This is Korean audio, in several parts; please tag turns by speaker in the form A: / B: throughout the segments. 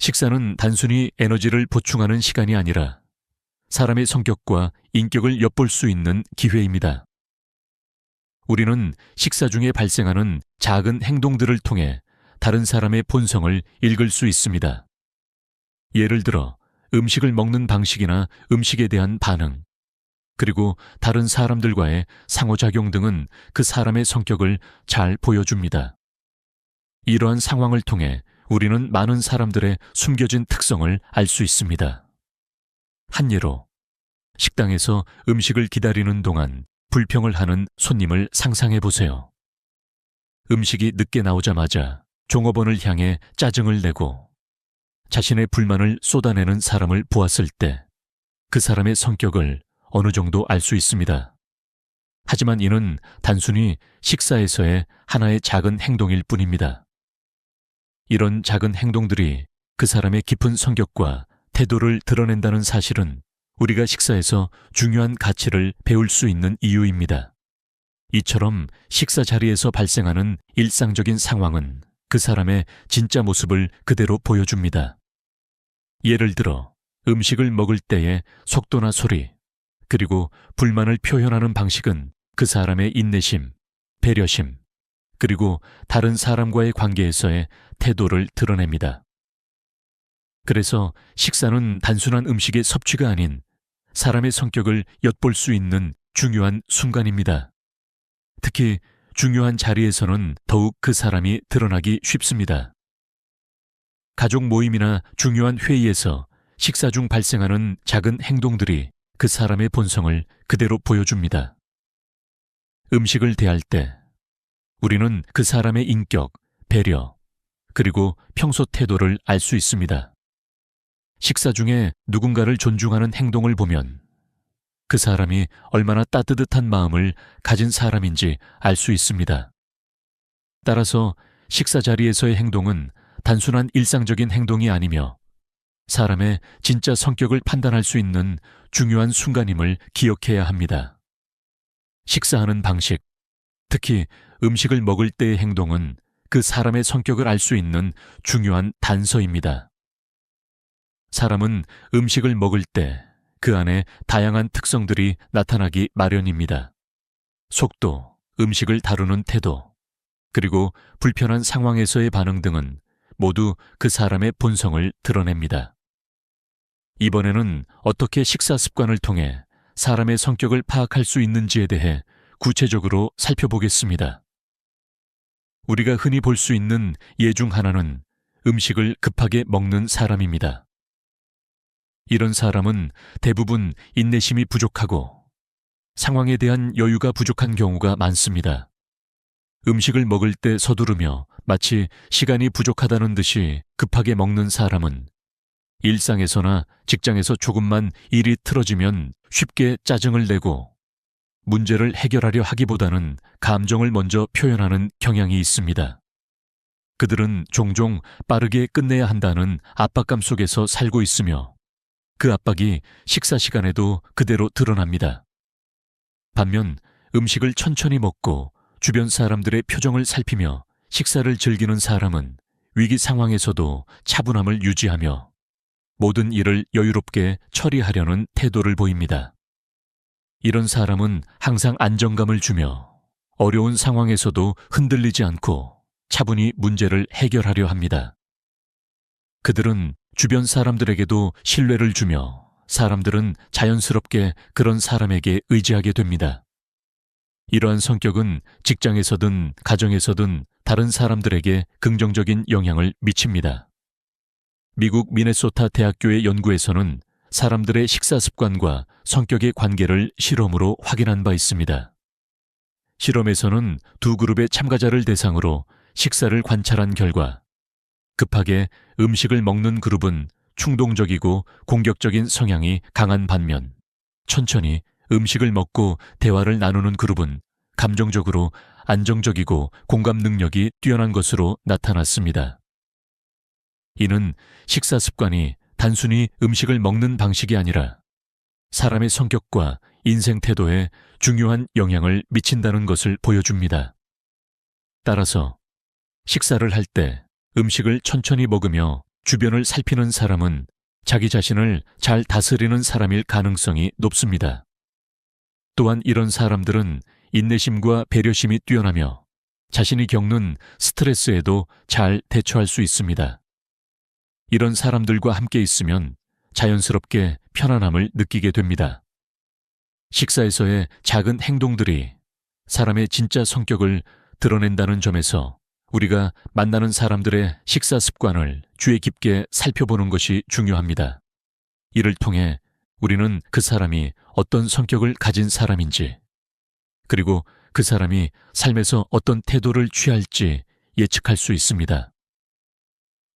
A: 식사는 단순히 에너지를 보충하는 시간이 아니라 사람의 성격과 인격을 엿볼 수 있는 기회입니다. 우리는 식사 중에 발생하는 작은 행동들을 통해 다른 사람의 본성을 읽을 수 있습니다. 예를 들어 음식을 먹는 방식이나 음식에 대한 반응, 그리고 다른 사람들과의 상호작용 등은 그 사람의 성격을 잘 보여줍니다. 이러한 상황을 통해 우리는 많은 사람들의 숨겨진 특성을 알 수 있습니다. 한 예로, 식당에서 음식을 기다리는 동안 불평을 하는 손님을 상상해 보세요. 음식이 늦게 나오자마자 종업원을 향해 짜증을 내고 자신의 불만을 쏟아내는 사람을 보았을 때 그 사람의 성격을 어느 정도 알 수 있습니다. 하지만 이는 단순히 식사에서의 하나의 작은 행동일 뿐입니다. 이런 작은 행동들이 그 사람의 깊은 성격과 태도를 드러낸다는 사실은 우리가 식사에서 중요한 가치를 배울 수 있는 이유입니다. 이처럼 식사 자리에서 발생하는 일상적인 상황은 그 사람의 진짜 모습을 그대로 보여줍니다. 예를 들어 음식을 먹을 때의 속도나 소리, 그리고 불만을 표현하는 방식은 그 사람의 인내심, 배려심, 그리고 다른 사람과의 관계에서의 태도를 드러냅니다. 그래서 식사는 단순한 음식의 섭취가 아닌 사람의 성격을 엿볼 수 있는 중요한 순간입니다. 특히 중요한 자리에서는 더욱 그 사람이 드러나기 쉽습니다. 가족 모임이나 중요한 회의에서 식사 중 발생하는 작은 행동들이 그 사람의 본성을 그대로 보여줍니다. 음식을 대할 때 우리는 그 사람의 인격, 배려, 그리고 평소 태도를 알 수 있습니다. 식사 중에 누군가를 존중하는 행동을 보면 그 사람이 얼마나 따뜻한 마음을 가진 사람인지 알 수 있습니다. 따라서 식사 자리에서의 행동은 단순한 일상적인 행동이 아니며 사람의 진짜 성격을 판단할 수 있는 중요한 순간임을 기억해야 합니다. 식사하는 방식, 특히 음식을 먹을 때의 행동은 그 사람의 성격을 알 수 있는 중요한 단서입니다. 사람은 음식을 먹을 때 그 안에 다양한 특성들이 나타나기 마련입니다. 속도, 음식을 다루는 태도, 그리고 불편한 상황에서의 반응 등은 모두 그 사람의 본성을 드러냅니다. 이번에는 어떻게 식사 습관을 통해 사람의 성격을 파악할 수 있는지에 대해 구체적으로 살펴보겠습니다. 우리가 흔히 볼 수 있는 예 중 하나는 음식을 급하게 먹는 사람입니다. 이런 사람은 대부분 인내심이 부족하고 상황에 대한 여유가 부족한 경우가 많습니다. 음식을 먹을 때 서두르며 마치 시간이 부족하다는 듯이 급하게 먹는 사람은 일상에서나 직장에서 조금만 일이 틀어지면 쉽게 짜증을 내고 문제를 해결하려 하기보다는 감정을 먼저 표현하는 경향이 있습니다. 그들은 종종 빠르게 끝내야 한다는 압박감 속에서 살고 있으며 그 압박이 식사 시간에도 그대로 드러납니다. 반면 음식을 천천히 먹고 주변 사람들의 표정을 살피며 식사를 즐기는 사람은 위기 상황에서도 차분함을 유지하며 모든 일을 여유롭게 처리하려는 태도를 보입니다. 이런 사람은 항상 안정감을 주며 어려운 상황에서도 흔들리지 않고 차분히 문제를 해결하려 합니다. 그들은 주변 사람들에게도 신뢰를 주며 사람들은 자연스럽게 그런 사람에게 의지하게 됩니다. 이러한 성격은 직장에서든 가정에서든 다른 사람들에게 긍정적인 영향을 미칩니다. 미국 미네소타 대학교의 연구에서는 사람들의 식사 습관과 성격의 관계를 실험으로 확인한 바 있습니다. 실험에서는 두 그룹의 참가자를 대상으로 식사를 관찰한 결과 급하게 음식을 먹는 그룹은 충동적이고 공격적인 성향이 강한 반면 천천히 음식을 먹고 대화를 나누는 그룹은 감정적으로 안정적이고 공감 능력이 뛰어난 것으로 나타났습니다. 이는 식사 습관이 단순히 음식을 먹는 방식이 아니라 사람의 성격과 인생 태도에 중요한 영향을 미친다는 것을 보여줍니다. 따라서 식사를 할 때 음식을 천천히 먹으며 주변을 살피는 사람은 자기 자신을 잘 다스리는 사람일 가능성이 높습니다. 또한 이런 사람들은 인내심과 배려심이 뛰어나며 자신이 겪는 스트레스에도 잘 대처할 수 있습니다. 이런 사람들과 함께 있으면 자연스럽게 편안함을 느끼게 됩니다. 식사에서의 작은 행동들이 사람의 진짜 성격을 드러낸다는 점에서 우리가 만나는 사람들의 식사 습관을 주의 깊게 살펴보는 것이 중요합니다. 이를 통해 우리는 그 사람이 어떤 성격을 가진 사람인지, 그리고 그 사람이 삶에서 어떤 태도를 취할지 예측할 수 있습니다.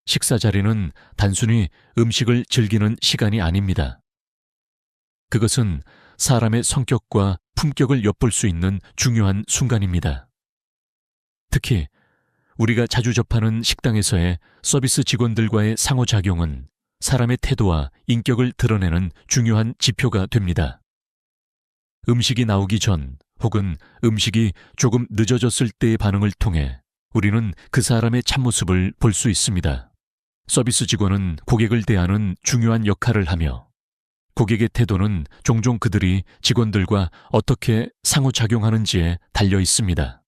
A: 식사 자리는 단순히 음식을 즐기는 시간이 아닙니다. 그것은 사람의 성격과 품격을 엿볼 수 있는 중요한 순간입니다. 특히 우리가 자주 접하는 식당에서의 서비스 직원들과의 상호작용은 사람의 태도와 인격을 드러내는 중요한 지표가 됩니다. 음식이 나오기 전 혹은 음식이 조금 늦어졌을 때의 반응을 통해 우리는 그 사람의 참모습을 볼 수 있습니다. 서비스 직원은 고객을 대하는 중요한 역할을 하며 고객의 태도는 종종 그들이 직원들과 어떻게 상호작용하는지에 달려 있습니다.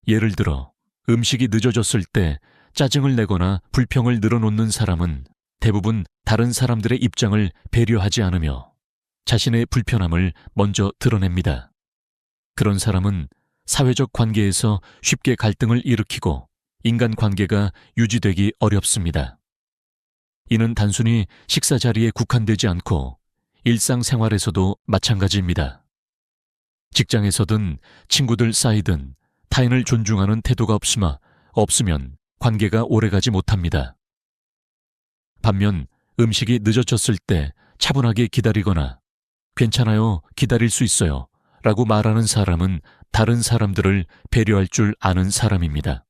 A: 예를 들어 음식이 늦어졌을 때 짜증을 내거나 불평을 늘어놓는 사람은 대부분 다른 사람들의 입장을 배려하지 않으며 자신의 불편함을 먼저 드러냅니다. 그런 사람은 사회적 관계에서 쉽게 갈등을 일으키고 인간관계가 유지되기 어렵습니다. 이는 단순히 식사 자리에 국한되지 않고 일상생활에서도 마찬가지입니다. 직장에서든 친구들 사이든 타인을 존중하는 태도가 없으면 관계가 오래가지 못합니다. 반면 음식이 늦어졌을 때 차분하게 기다리거나 괜찮아요, 기다릴 수 있어요 라고 말하는 사람은 다른 사람들을 배려할 줄 아는 사람입니다.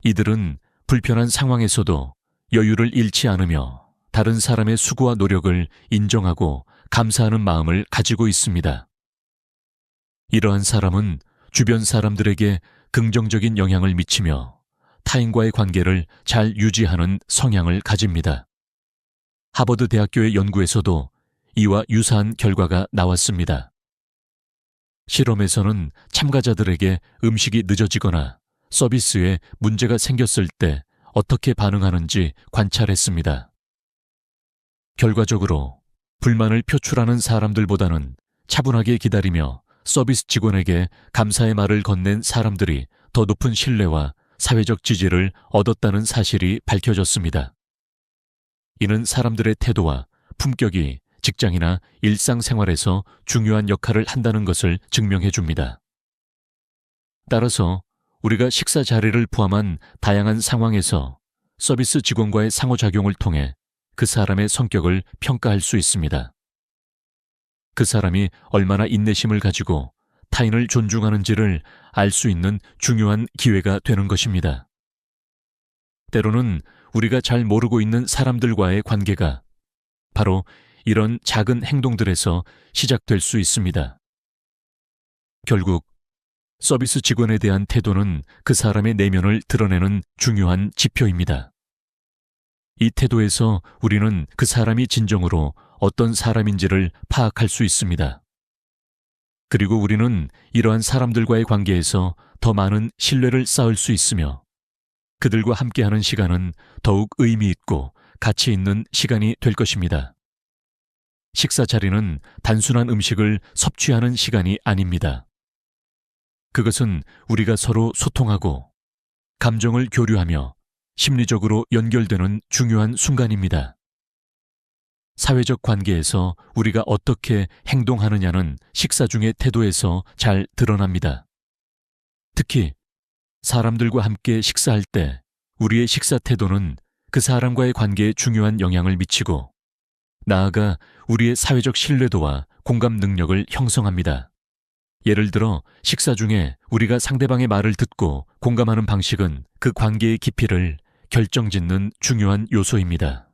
A: 이들은 불편한 상황에서도 여유를 잃지 않으며 다른 사람의 수고와 노력을 인정하고 감사하는 마음을 가지고 있습니다. 이러한 사람은 주변 사람들에게 긍정적인 영향을 미치며 타인과의 관계를 잘 유지하는 성향을 가집니다. 하버드 대학교의 연구에서도 이와 유사한 결과가 나왔습니다. 실험에서는 참가자들에게 음식이 늦어지거나 서비스에 문제가 생겼을 때 어떻게 반응하는지 관찰했습니다. 결과적으로 불만을 표출하는 사람들보다는 차분하게 기다리며 서비스 직원에게 감사의 말을 건넨 사람들이 더 높은 신뢰와 사회적 지지를 얻었다는 사실이 밝혀졌습니다. 이는 사람들의 태도와 품격이 직장이나 일상생활에서 중요한 역할을 한다는 것을 증명해 줍니다. 따라서 우리가 식사 자리를 포함한 다양한 상황에서 서비스 직원과의 상호작용을 통해 그 사람의 성격을 평가할 수 있습니다. 그 사람이 얼마나 인내심을 가지고 타인을 존중하는지를 알 수 있는 중요한 기회가 되는 것입니다. 때로는 우리가 잘 모르고 있는 사람들과의 관계가 바로 이런 작은 행동들에서 시작될 수 있습니다. 결국 서비스 직원에 대한 태도는 그 사람의 내면을 드러내는 중요한 지표입니다. 이 태도에서 우리는 그 사람이 진정으로 어떤 사람인지를 파악할 수 있습니다. 그리고 우리는 이러한 사람들과의 관계에서 더 많은 신뢰를 쌓을 수 있으며 그들과 함께하는 시간은 더욱 의미 있고 가치 있는 시간이 될 것입니다. 식사 자리는 단순한 음식을 섭취하는 시간이 아닙니다. 그것은 우리가 서로 소통하고 감정을 교류하며 심리적으로 연결되는 중요한 순간입니다. 사회적 관계에서 우리가 어떻게 행동하느냐는 식사 중의 태도에서 잘 드러납니다. 특히 사람들과 함께 식사할 때 우리의 식사 태도는 그 사람과의 관계에 중요한 영향을 미치고 나아가 우리의 사회적 신뢰도와 공감 능력을 형성합니다. 예를 들어 식사 중에 우리가 상대방의 말을 듣고 공감하는 방식은 그 관계의 깊이를 결정짓는 중요한 요소입니다.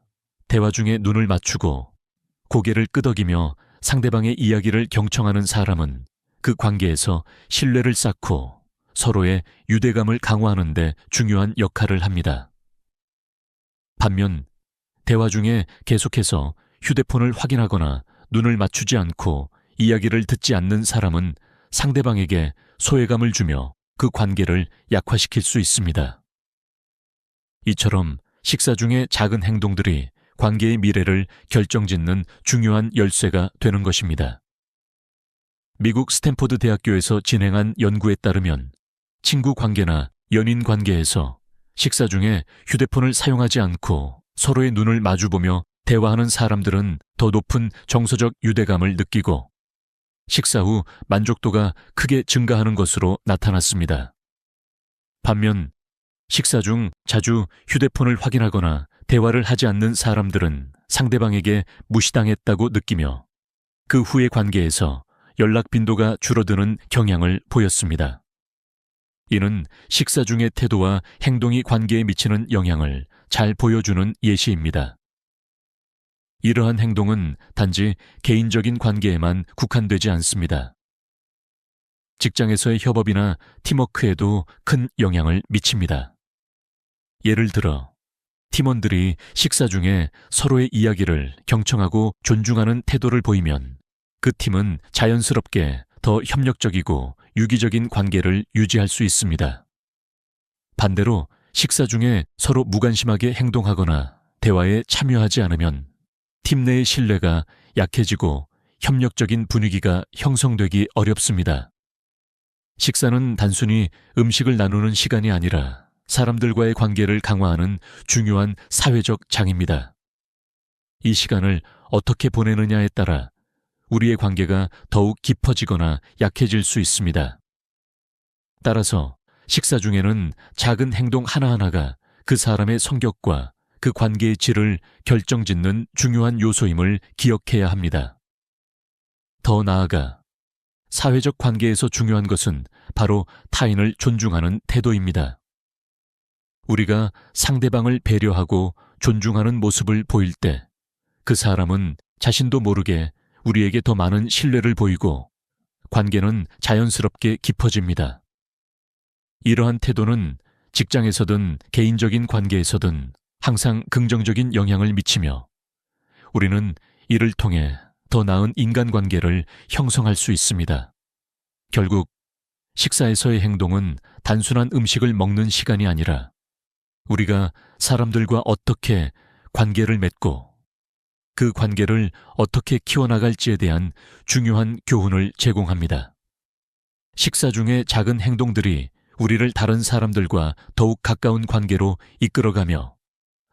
A: 대화 중에 눈을 맞추고 고개를 끄덕이며 상대방의 이야기를 경청하는 사람은 그 관계에서 신뢰를 쌓고 서로의 유대감을 강화하는 데 중요한 역할을 합니다. 반면 대화 중에 계속해서 휴대폰을 확인하거나 눈을 맞추지 않고 이야기를 듣지 않는 사람은 상대방에게 소외감을 주며 그 관계를 약화시킬 수 있습니다. 이처럼 식사 중의 작은 행동들이 관계의 미래를 결정짓는 중요한 열쇠가 되는 것입니다. 미국 스탠포드 대학교에서 진행한 연구에 따르면 친구 관계나 연인 관계에서 식사 중에 휴대폰을 사용하지 않고 서로의 눈을 마주보며 대화하는 사람들은 더 높은 정서적 유대감을 느끼고 식사 후 만족도가 크게 증가하는 것으로 나타났습니다. 반면 식사 중 자주 휴대폰을 확인하거나 대화를 하지 않는 사람들은 상대방에게 무시당했다고 느끼며 그 후의 관계에서 연락 빈도가 줄어드는 경향을 보였습니다. 이는 식사 중의 태도와 행동이 관계에 미치는 영향을 잘 보여주는 예시입니다. 이러한 행동은 단지 개인적인 관계에만 국한되지 않습니다. 직장에서의 협업이나 팀워크에도 큰 영향을 미칩니다. 예를 들어 팀원들이 식사 중에 서로의 이야기를 경청하고 존중하는 태도를 보이면 그 팀은 자연스럽게 더 협력적이고 유기적인 관계를 유지할 수 있습니다. 반대로 식사 중에 서로 무관심하게 행동하거나 대화에 참여하지 않으면 팀 내의 신뢰가 약해지고 협력적인 분위기가 형성되기 어렵습니다. 식사는 단순히 음식을 나누는 시간이 아니라 사람들과의 관계를 강화하는 중요한 사회적 장입니다. 이 시간을 어떻게 보내느냐에 따라 우리의 관계가 더욱 깊어지거나 약해질 수 있습니다. 따라서 식사 중에는 작은 행동 하나하나가 그 사람의 성격과 그 관계의 질을 결정짓는 중요한 요소임을 기억해야 합니다. 더 나아가 사회적 관계에서 중요한 것은 바로 타인을 존중하는 태도입니다. 우리가 상대방을 배려하고 존중하는 모습을 보일 때 그 사람은 자신도 모르게 우리에게 더 많은 신뢰를 보이고 관계는 자연스럽게 깊어집니다. 이러한 태도는 직장에서든 개인적인 관계에서든 항상 긍정적인 영향을 미치며 우리는 이를 통해 더 나은 인간관계를 형성할 수 있습니다. 결국 식사에서의 행동은 단순한 음식을 먹는 시간이 아니라 우리가 사람들과 어떻게 관계를 맺고 그 관계를 어떻게 키워나갈지에 대한 중요한 교훈을 제공합니다. 식사 중의 작은 행동들이 우리를 다른 사람들과 더욱 가까운 관계로 이끌어가며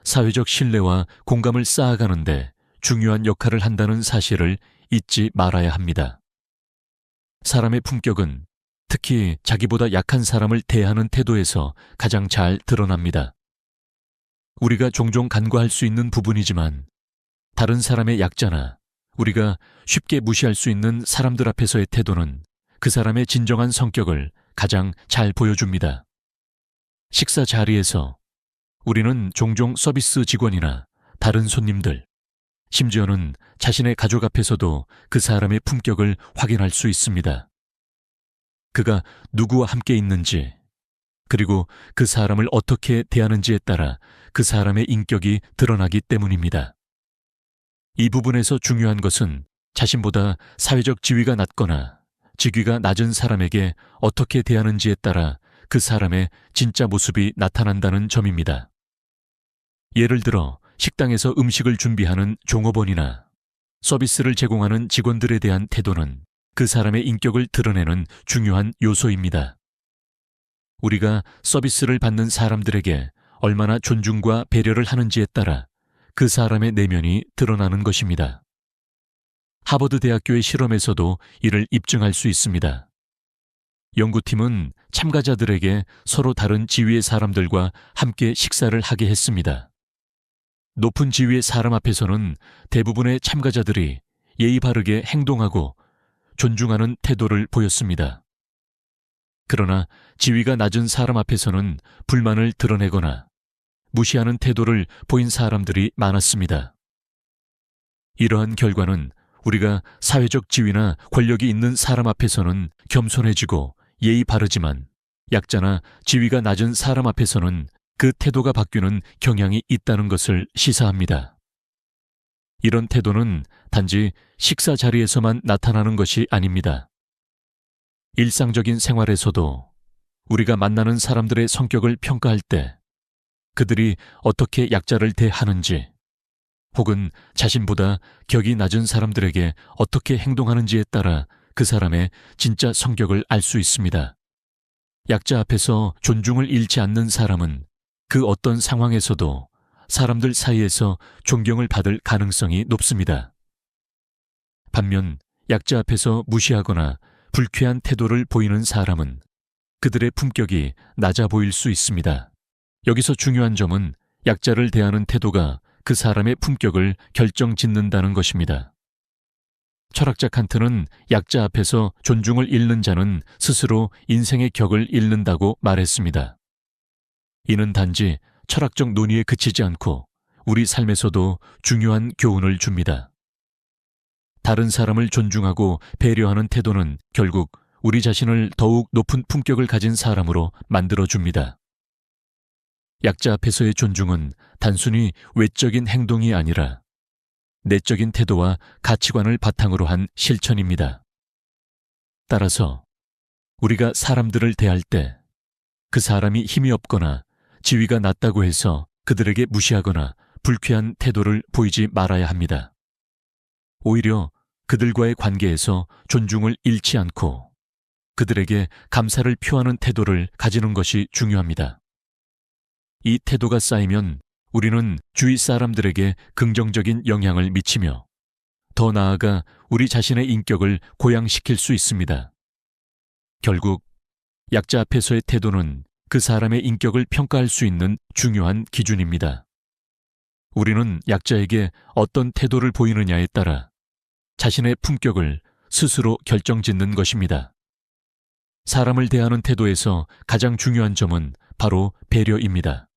A: 사회적 신뢰와 공감을 쌓아가는데 중요한 역할을 한다는 사실을 잊지 말아야 합니다. 사람의 품격은 특히 자기보다 약한 사람을 대하는 태도에서 가장 잘 드러납니다. 우리가 종종 간과할 수 있는 부분이지만 다른 사람의 약자나 우리가 쉽게 무시할 수 있는 사람들 앞에서의 태도는 그 사람의 진정한 성격을 가장 잘 보여줍니다. 식사 자리에서 우리는 종종 서비스 직원이나 다른 손님들, 심지어는 자신의 가족 앞에서도 그 사람의 품격을 확인할 수 있습니다. 그가 누구와 함께 있는지, 그리고 그 사람을 어떻게 대하는지에 따라 그 사람의 인격이 드러나기 때문입니다. 이 부분에서 중요한 것은 자신보다 사회적 지위가 낮거나 직위가 낮은 사람에게 어떻게 대하는지에 따라 그 사람의 진짜 모습이 나타난다는 점입니다. 예를 들어 식당에서 음식을 준비하는 종업원이나 서비스를 제공하는 직원들에 대한 태도는 그 사람의 인격을 드러내는 중요한 요소입니다. 우리가 서비스를 받는 사람들에게 얼마나 존중과 배려를 하는지에 따라 그 사람의 내면이 드러나는 것입니다. 하버드 대학교의 실험에서도 이를 입증할 수 있습니다. 연구팀은 참가자들에게 서로 다른 지위의 사람들과 함께 식사를 하게 했습니다. 높은 지위의 사람 앞에서는 대부분의 참가자들이 예의 바르게 행동하고 존중하는 태도를 보였습니다. 그러나 지위가 낮은 사람 앞에서는 불만을 드러내거나 무시하는 태도를 보인 사람들이 많았습니다. 이러한 결과는 우리가 사회적 지위나 권력이 있는 사람 앞에서는 겸손해지고 예의 바르지만 약자나 지위가 낮은 사람 앞에서는 그 태도가 바뀌는 경향이 있다는 것을 시사합니다. 이런 태도는 단지 식사 자리에서만 나타나는 것이 아닙니다. 일상적인 생활에서도 우리가 만나는 사람들의 성격을 평가할 때 그들이 어떻게 약자를 대하는지, 혹은 자신보다 격이 낮은 사람들에게 어떻게 행동하는지에 따라 그 사람의 진짜 성격을 알 수 있습니다. 약자 앞에서 존중을 잃지 않는 사람은 그 어떤 상황에서도 사람들 사이에서 존경을 받을 가능성이 높습니다. 반면 약자 앞에서 무시하거나 불쾌한 태도를 보이는 사람은 그들의 품격이 낮아 보일 수 있습니다. 여기서 중요한 점은 약자를 대하는 태도가 그 사람의 품격을 결정짓는다는 것입니다. 철학자 칸트는 약자 앞에서 존중을 잃는 자는 스스로 인생의 격을 잃는다고 말했습니다. 이는 단지 철학적 논의에 그치지 않고 우리 삶에서도 중요한 교훈을 줍니다. 다른 사람을 존중하고 배려하는 태도는 결국 우리 자신을 더욱 높은 품격을 가진 사람으로 만들어줍니다. 약자 앞에서의 존중은 단순히 외적인 행동이 아니라 내적인 태도와 가치관을 바탕으로 한 실천입니다. 따라서 우리가 사람들을 대할 때 그 사람이 힘이 없거나 지위가 낮다고 해서 그들에게 무시하거나 불쾌한 태도를 보이지 말아야 합니다. 오히려 그들과의 관계에서 존중을 잃지 않고 그들에게 감사를 표하는 태도를 가지는 것이 중요합니다. 이 태도가 쌓이면 우리는 주위 사람들에게 긍정적인 영향을 미치며 더 나아가 우리 자신의 인격을 고양시킬 수 있습니다. 결국 약자 앞에서의 태도는 그 사람의 인격을 평가할 수 있는 중요한 기준입니다. 우리는 약자에게 어떤 태도를 보이느냐에 따라 자신의 품격을 스스로 결정짓는 것입니다. 사람을 대하는 태도에서 가장 중요한 점은 바로 배려입니다.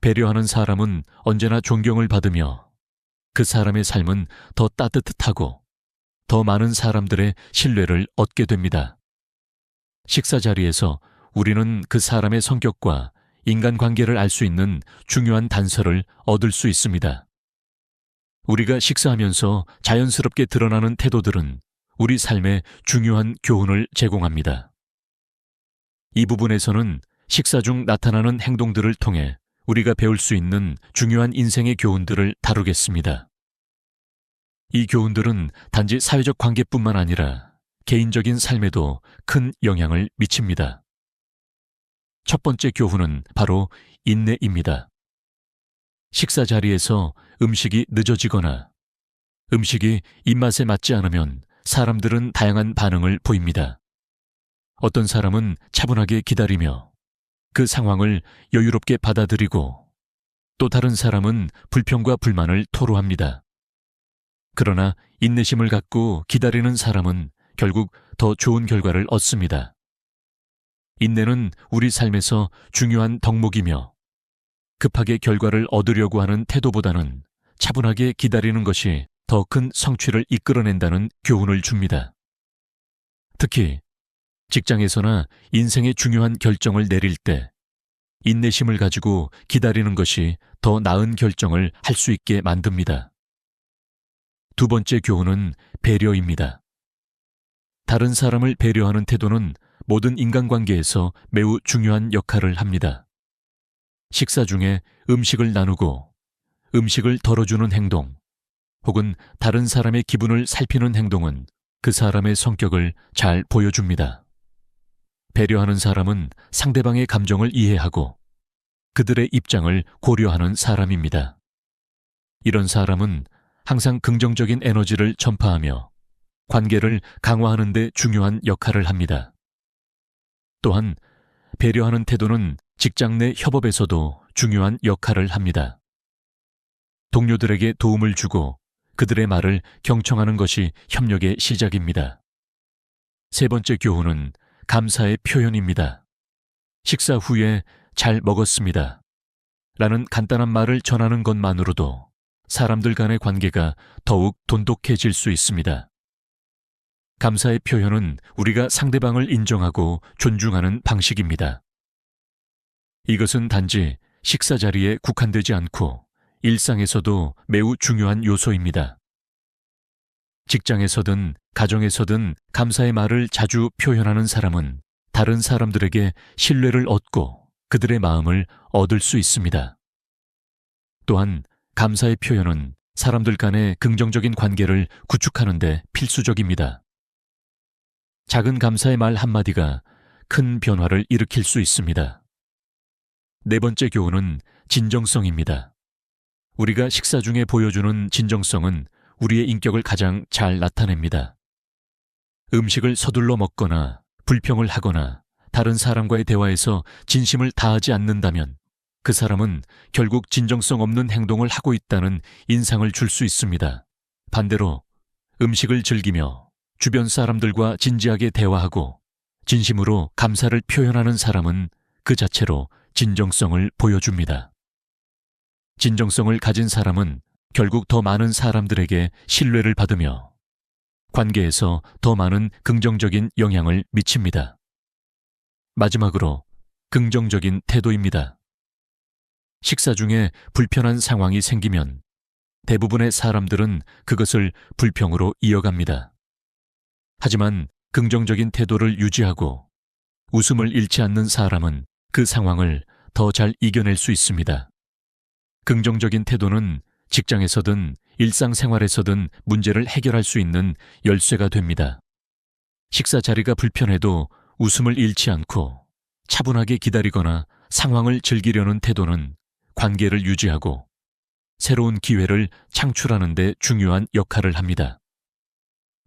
A: 배려하는 사람은 언제나 존경을 받으며 그 사람의 삶은 더 따뜻하고 더 많은 사람들의 신뢰를 얻게 됩니다. 식사 자리에서 우리는 그 사람의 성격과 인간관계를 알 수 있는 중요한 단서를 얻을 수 있습니다. 우리가 식사하면서 자연스럽게 드러나는 태도들은 우리 삶에 중요한 교훈을 제공합니다. 이 부분에서는 식사 중 나타나는 행동들을 통해 우리가 배울 수 있는 중요한 인생의 교훈들을 다루겠습니다. 이 교훈들은 단지 사회적 관계뿐만 아니라 개인적인 삶에도 큰 영향을 미칩니다. 첫 번째 교훈은 바로 인내입니다. 식사 자리에서 음식이 늦어지거나 음식이 입맛에 맞지 않으면 사람들은 다양한 반응을 보입니다. 어떤 사람은 차분하게 기다리며 그 상황을 여유롭게 받아들이고 또 다른 사람은 불평과 불만을 토로합니다. 그러나 인내심을 갖고 기다리는 사람은 결국 더 좋은 결과를 얻습니다. 인내는 우리 삶에서 중요한 덕목이며 급하게 결과를 얻으려고 하는 태도보다는 차분하게 기다리는 것이 더 큰 성취를 이끌어낸다는 교훈을 줍니다. 특히 직장에서나 인생의 중요한 결정을 내릴 때 인내심을 가지고 기다리는 것이 더 나은 결정을 할 수 있게 만듭니다. 두 번째 교훈은 배려입니다. 다른 사람을 배려하는 태도는 모든 인간관계에서 매우 중요한 역할을 합니다. 식사 중에 음식을 나누고 음식을 덜어주는 행동, 혹은 다른 사람의 기분을 살피는 행동은 그 사람의 성격을 잘 보여줍니다. 배려하는 사람은 상대방의 감정을 이해하고 그들의 입장을 고려하는 사람입니다. 이런 사람은 항상 긍정적인 에너지를 전파하며 관계를 강화하는 데 중요한 역할을 합니다. 또한 배려하는 태도는 직장 내 협업에서도 중요한 역할을 합니다. 동료들에게 도움을 주고 그들의 말을 경청하는 것이 협력의 시작입니다. 세 번째 교훈은 감사의 표현입니다. 식사 후에 잘 먹었습니다 라는 간단한 말을 전하는 것만으로도 사람들 간의 관계가 더욱 돈독해질 수 있습니다. 감사의 표현은 우리가 상대방을 인정하고 존중하는 방식입니다. 이것은 단지 식사 자리에 국한되지 않고 일상에서도 매우 중요한 요소입니다. 직장에서든 가정에서든 감사의 말을 자주 표현하는 사람은 다른 사람들에게 신뢰를 얻고 그들의 마음을 얻을 수 있습니다. 또한 감사의 표현은 사람들 간의 긍정적인 관계를 구축하는 데 필수적입니다. 작은 감사의 말 한마디가 큰 변화를 일으킬 수 있습니다. 네 번째 교훈은 진정성입니다. 우리가 식사 중에 보여주는 진정성은 우리의 인격을 가장 잘 나타냅니다. 음식을 서둘러 먹거나 불평을 하거나 다른 사람과의 대화에서 진심을 다하지 않는다면 그 사람은 결국 진정성 없는 행동을 하고 있다는 인상을 줄 수 있습니다. 반대로 음식을 즐기며 주변 사람들과 진지하게 대화하고 진심으로 감사를 표현하는 사람은 그 자체로 진정성을 보여줍니다. 진정성을 가진 사람은 결국 더 많은 사람들에게 신뢰를 받으며 관계에서 더 많은 긍정적인 영향을 미칩니다. 마지막으로 긍정적인 태도입니다. 식사 중에 불편한 상황이 생기면 대부분의 사람들은 그것을 불평으로 이어갑니다. 하지만 긍정적인 태도를 유지하고 웃음을 잃지 않는 사람은 그 상황을 더 잘 이겨낼 수 있습니다. 긍정적인 태도는 직장에서든 일상생활에서든 문제를 해결할 수 있는 열쇠가 됩니다. 식사 자리가 불편해도 웃음을 잃지 않고 차분하게 기다리거나 상황을 즐기려는 태도는 관계를 유지하고 새로운 기회를 창출하는 데 중요한 역할을 합니다.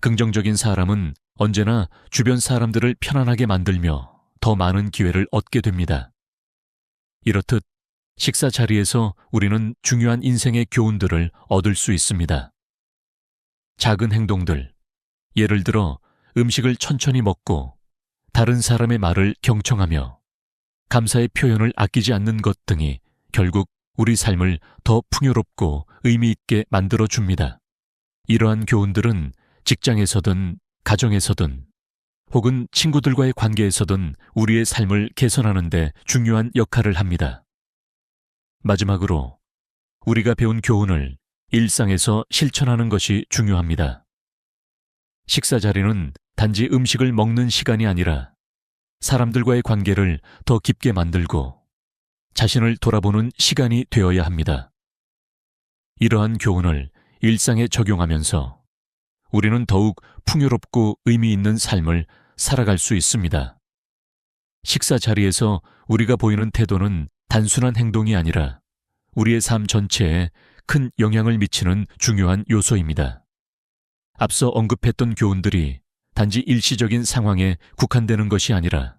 A: 긍정적인 사람은 언제나 주변 사람들을 편안하게 만들며 더 많은 기회를 얻게 됩니다. 이렇듯 식사 자리에서 우리는 중요한 인생의 교훈들을 얻을 수 있습니다. 작은 행동들, 예를 들어 음식을 천천히 먹고 다른 사람의 말을 경청하며 감사의 표현을 아끼지 않는 것 등이 결국 우리 삶을 더 풍요롭고 의미 있게 만들어 줍니다. 이러한 교훈들은 직장에서든 가정에서든 혹은 친구들과의 관계에서든 우리의 삶을 개선하는 데 중요한 역할을 합니다. 마지막으로 우리가 배운 교훈을 일상에서 실천하는 것이 중요합니다. 식사 자리는 단지 음식을 먹는 시간이 아니라 사람들과의 관계를 더 깊게 만들고 자신을 돌아보는 시간이 되어야 합니다. 이러한 교훈을 일상에 적용하면서 우리는 더욱 풍요롭고 의미 있는 삶을 살아갈 수 있습니다. 식사 자리에서 우리가 보이는 태도는 단순한 행동이 아니라 우리의 삶 전체에 큰 영향을 미치는 중요한 요소입니다. 앞서 언급했던 교훈들이 단지 일시적인 상황에 국한되는 것이 아니라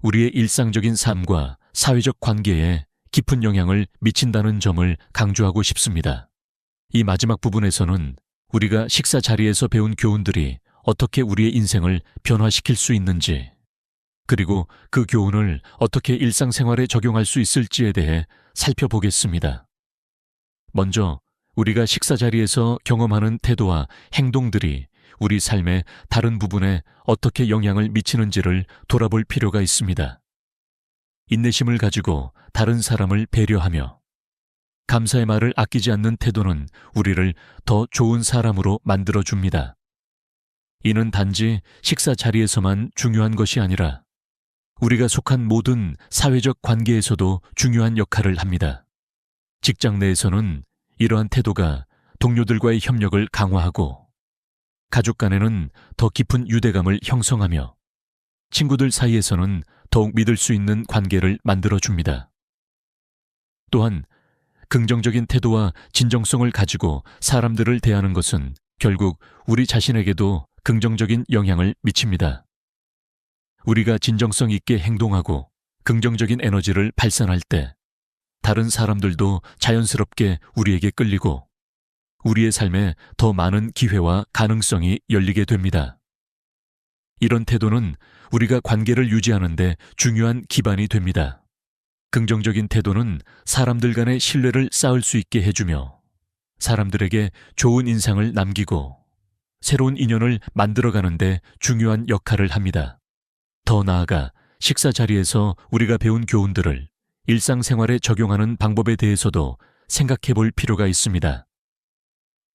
A: 우리의 일상적인 삶과 사회적 관계에 깊은 영향을 미친다는 점을 강조하고 싶습니다. 이 마지막 부분에서는 우리가 식사 자리에서 배운 교훈들이 어떻게 우리의 인생을 변화시킬 수 있는지, 그리고 그 교훈을 어떻게 일상생활에 적용할 수 있을지에 대해 살펴보겠습니다. 먼저 우리가 식사 자리에서 경험하는 태도와 행동들이 우리 삶의 다른 부분에 어떻게 영향을 미치는지를 돌아볼 필요가 있습니다. 인내심을 가지고 다른 사람을 배려하며 감사의 말을 아끼지 않는 태도는 우리를 더 좋은 사람으로 만들어줍니다. 이는 단지 식사 자리에서만 중요한 것이 아니라 우리가 속한 모든 사회적 관계에서도 중요한 역할을 합니다. 직장 내에서는 이러한 태도가 동료들과의 협력을 강화하고 가족 간에는 더 깊은 유대감을 형성하며 친구들 사이에서는 더욱 믿을 수 있는 관계를 만들어줍니다. 또한 긍정적인 태도와 진정성을 가지고 사람들을 대하는 것은 결국 우리 자신에게도 긍정적인 영향을 미칩니다. 우리가 진정성 있게 행동하고 긍정적인 에너지를 발산할 때 다른 사람들도 자연스럽게 우리에게 끌리고 우리의 삶에 더 많은 기회와 가능성이 열리게 됩니다. 이런 태도는 우리가 관계를 유지하는 데 중요한 기반이 됩니다. 긍정적인 태도는 사람들 간의 신뢰를 쌓을 수 있게 해주며 사람들에게 좋은 인상을 남기고 새로운 인연을 만들어가는 데 중요한 역할을 합니다. 더 나아가 식사 자리에서 우리가 배운 교훈들을 일상생활에 적용하는 방법에 대해서도 생각해 볼 필요가 있습니다.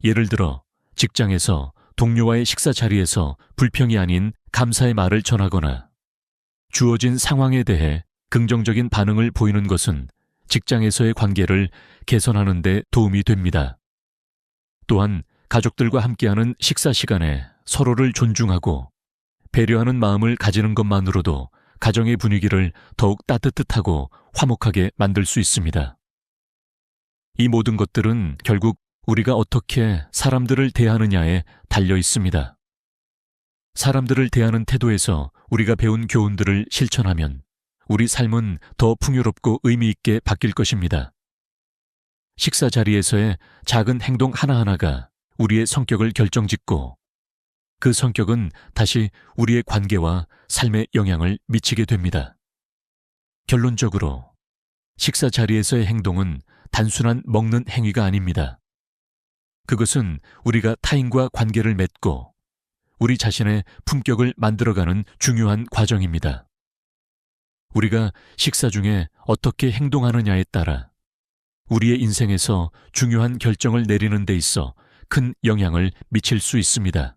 A: 예를 들어 직장에서 동료와의 식사 자리에서 불평이 아닌 감사의 말을 전하거나 주어진 상황에 대해 긍정적인 반응을 보이는 것은 직장에서의 관계를 개선하는 데 도움이 됩니다. 또한 가족들과 함께하는 식사 시간에 서로를 존중하고 배려하는 마음을 가지는 것만으로도 가정의 분위기를 더욱 따뜻하고 화목하게 만들 수 있습니다. 이 모든 것들은 결국 우리가 어떻게 사람들을 대하느냐에 달려 있습니다. 사람들을 대하는 태도에서 우리가 배운 교훈들을 실천하면 우리 삶은 더 풍요롭고 의미 있게 바뀔 것입니다. 식사 자리에서의 작은 행동 하나하나가 우리의 성격을 결정짓고 그 성격은 다시 우리의 관계와 삶에 영향을 미치게 됩니다. 결론적으로 식사 자리에서의 행동은 단순한 먹는 행위가 아닙니다. 그것은 우리가 타인과 관계를 맺고 우리 자신의 품격을 만들어가는 중요한 과정입니다. 우리가 식사 중에 어떻게 행동하느냐에 따라 우리의 인생에서 중요한 결정을 내리는 데 있어 큰 영향을 미칠 수 있습니다.